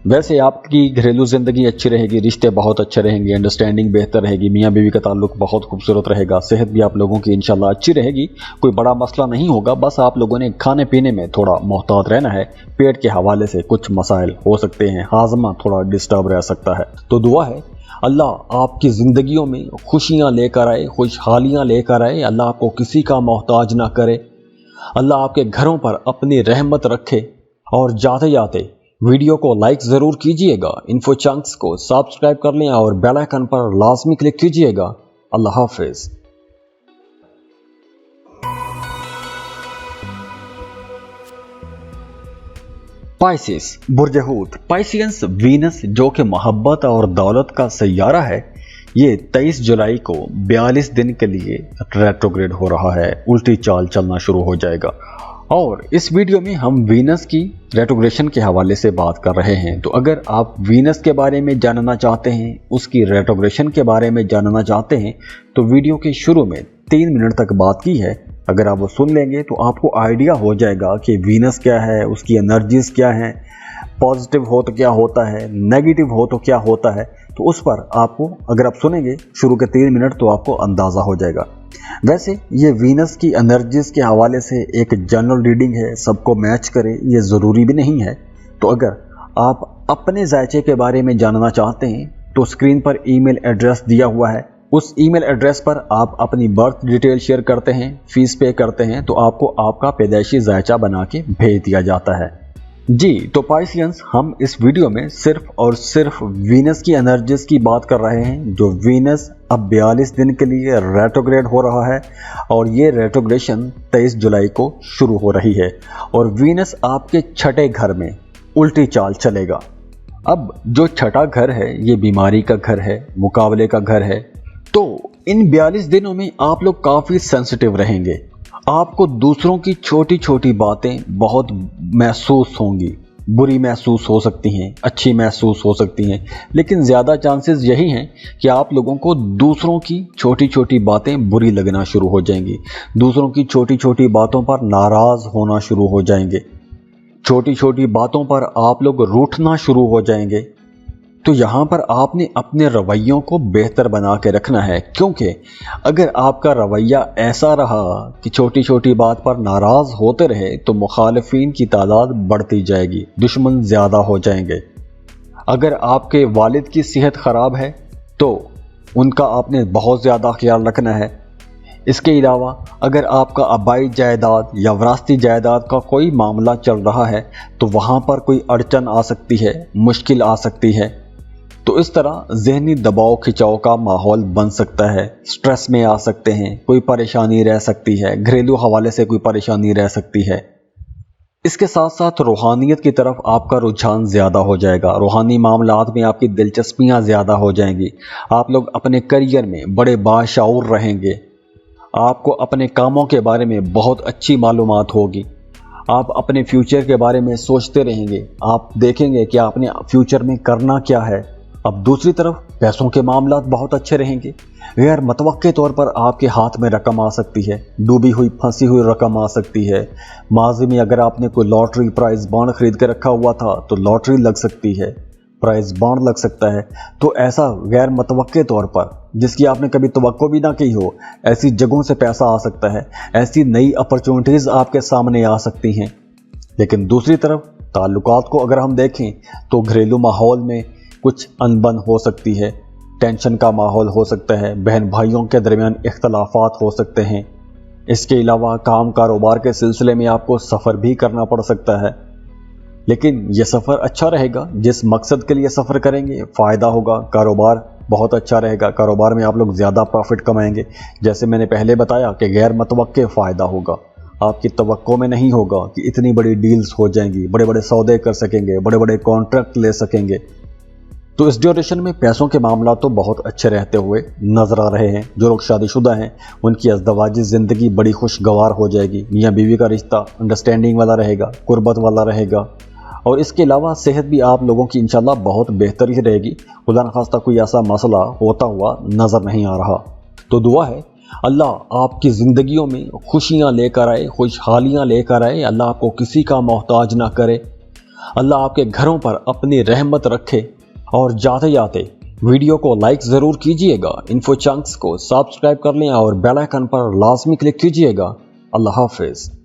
वैसे आपकी घरेलू ज़िंदगी अच्छी रहेगी, रिश्ते बहुत अच्छे रहेंगे, अंडरस्टैंडिंग बेहतर रहेगी, मियाँ बीवी का ताल्लुक बहुत खूबसूरत रहेगा, सेहत भी आप लोगों की इंशाल्लाह अच्छी रहेगी, कोई बड़ा मसला नहीं होगा। बस आप लोगों ने खाने पीने में थोड़ा मोहतात रहना है, पेट के हवाले से कुछ मसाइल हो सकते हैं, हाजमा थोड़ा डिस्टर्ब रह सकता है। तो दुआ है अल्लाह आपकी ज़िंदगियों में खुशियाँ लेकर आए, खुशहालियाँ लेकर आए, अल्लाह आपको किसी का मोहताज ना करे, अल्लाह आपके घरों पर अपनी रहमत रखे। और जाते जाते वीडियो को लाइक ज़रूर कीजिएगा, इन्फो चंक्स को सब्सक्राइब कर लें और बेल आइकन पर लाजमी क्लिक कीजिएगा। अल्लाह हाफिज़। पाइसिस बुर्ज हूत, पाइसियंस वीनस जो कि मोहब्बत और दौलत का सैयारा है, ये 23 जुलाई को 42 दिन के लिए रेट्रोग्रेड हो रहा है, उल्टी चाल चलना शुरू हो जाएगा। और इस वीडियो में हम वीनस की रेट्रोग्रेशन के हवाले से बात कर रहे हैं। तो अगर आप वीनस के बारे में जानना चाहते हैं, उसकी रेट्रोग्रेशन के बारे में जानना चाहते हैं, तो वीडियो के शुरू में 3 मिनट तक बात की है। अगर आप वो सुन लेंगे तो आपको आइडिया हो जाएगा कि वीनस क्या है, उसकी एनर्जीज क्या हैं, पॉजिटिव हो तो क्या होता है, नेगेटिव हो तो क्या होता है। तो उस पर आपको, अगर आप सुनेंगे शुरू के 3 मिनट, तो आपको अंदाज़ा हो जाएगा। वैसे ये वीनस की एनर्जीज के हवाले से एक जनरल रीडिंग है, सबको मैच करे ये ज़रूरी भी नहीं है। तो अगर आप अपने जायचे के बारे में जानना चाहते हैं तो स्क्रीन पर ईमेल एड्रेस दिया हुआ है, उस ईमेल एड्रेस पर आप अपनी बर्थ डिटेल शेयर करते हैं, फीस पे करते हैं, तो आपको आपका पैदाइशी जायचा बना के भेज दिया जाता है। जी तो पाइसियंस, हम इस वीडियो में सिर्फ और सिर्फ वीनस की एनर्जीज की बात कर रहे हैं, जो वीनस अब 42 दिन के लिए रेट्रोग्रेड हो रहा है और ये रेट्रोग्रेशन 23 जुलाई को शुरू हो रही है और वीनस आपके छठे घर में उल्टी चाल चलेगा। अब जो छठा घर है ये बीमारी का घर है, मुकाबले का घर है। तो इन 42 दिनों में आप लोग काफ़ी सेंसिटिव रहेंगे, आपको दूसरों की छोटी छोटी बातें बहुत महसूस होंगी, बुरी महसूस हो सकती हैं, अच्छी महसूस हो सकती हैं, लेकिन ज़्यादा चांसेस यही हैं कि आप लोगों को दूसरों की छोटी छोटी बातें बुरी लगना शुरू हो जाएंगी, दूसरों की छोटी छोटी बातों पर नाराज़ होना शुरू हो जाएंगे, छोटी छोटी बातों पर आप लोग रूठना शुरू हो जाएंगे। तो यहाँ पर आपने अपने रवैयों को बेहतर बना के रखना है, क्योंकि अगर आपका रवैया ऐसा रहा कि छोटी छोटी बात पर नाराज़ होते रहे तो मुखालिफिन की तादाद बढ़ती जाएगी, दुश्मन ज़्यादा हो जाएंगे। अगर आपके वालिद की सेहत ख़राब है तो ان کا آپ نے بہت زیادہ خیال رکھنا ہے۔ اس کے علاوہ اگر آپ کا آبائی جائیداد یا وراثتی جائیداد کا کوئی معاملہ چل رہا ہے تو وہاں پر کوئی اڑچن آ سکتی ہے، مشکل آ سکتی ہے، تو اس طرح ذہنی دباؤ کھچاؤ کا ماحول بن سکتا ہے، سٹریس میں آ سکتے ہیں، کوئی پریشانی رہ سکتی ہے، گھریلو حوالے سے کوئی پریشانی رہ سکتی ہے۔ اس کے ساتھ ساتھ روحانیت کی طرف آپ کا رجحان زیادہ ہو جائے گا، روحانی معاملات میں آپ کی دلچسپیاں زیادہ ہو جائیں گی، آپ لوگ اپنے کیریئر میں بڑے باشعور رہیں گے، آپ کو اپنے کاموں کے بارے میں بہت اچھی معلومات ہوگی، آپ اپنے فیوچر کے بارے میں سوچتے رہیں گے، آپ دیکھیں گے کہ آپ نے فیوچر میں کرنا کیا ہے۔ اب دوسری طرف پیسوں کے معاملات بہت اچھے رہیں گے، غیر متوقع طور پر آپ کے ہاتھ میں رقم آ سکتی ہے، ڈوبی ہوئی پھنسی ہوئی رقم آ سکتی ہے، ماضی میں اگر آپ نے کوئی لاٹری پرائز بانڈ خرید کے رکھا ہوا تھا تو لاٹری لگ سکتی ہے، پرائز بانڈ لگ سکتا ہے، تو ایسا غیر متوقع طور پر جس کی آپ نے کبھی توقع بھی نہ کی ہو، ایسی جگہوں سے پیسہ آ سکتا ہے، ایسی نئی اپرچونٹیز آپ کے سامنے آ سکتی ہیں۔ لیکن دوسری طرف تعلقات کو اگر ہم دیکھیں تو گھریلو ماحول میں کچھ انبن ہو سکتی ہے، ٹینشن کا ماحول ہو سکتا ہے، بہن بھائیوں کے درمیان اختلافات ہو سکتے ہیں۔ اس کے علاوہ کام کاروبار کے سلسلے میں آپ کو سفر بھی کرنا پڑ سکتا ہے، لیکن یہ سفر اچھا رہے گا، جس مقصد کے لیے سفر کریں گے فائدہ ہوگا، کاروبار بہت اچھا رہے گا، کاروبار میں آپ لوگ زیادہ پروفٹ کمائیں گے۔ جیسے میں نے پہلے بتایا کہ غیر متوقع فائدہ ہوگا، آپ کی توقع میں نہیں ہوگا کہ اتنی بڑی ڈیلز ہو جائیں گی، بڑے بڑے سودے کر سکیں گے، بڑے بڑے کانٹریکٹ لے سکیں گے۔ تو اس ڈیوریشن میں پیسوں کے معاملات تو بہت اچھے رہتے ہوئے نظر آ رہے ہیں۔ جو لوگ شادی شدہ ہیں ان کی ازدواجی زندگی بڑی خوشگوار ہو جائے گی، میاں بیوی کا رشتہ انڈرسٹینڈنگ والا رہے گا، قربت والا رہے گا، اور اس کے علاوہ صحت بھی آپ لوگوں کی انشاءاللہ بہت بہتر ہی رہے گی، خدا نخواستہ کوئی ایسا مسئلہ ہوتا ہوا نظر نہیں آ رہا۔ تو دعا ہے اللہ آپ کی زندگیوں میں خوشیاں لے کر آئے، خوشحالیاں لے کر آئے، اللہ آپ کو کسی کا محتاج نہ کرے، اللہ آپ کے گھروں پر اپنی رحمت رکھے۔ اور جاتے جاتے ویڈیو کو لائک ضرور کیجئے گا، انفو چنکس کو سبسکرائب کر لیں اور بیل آئیکن پر لازمی کلک کیجئے گا۔ اللہ حافظ۔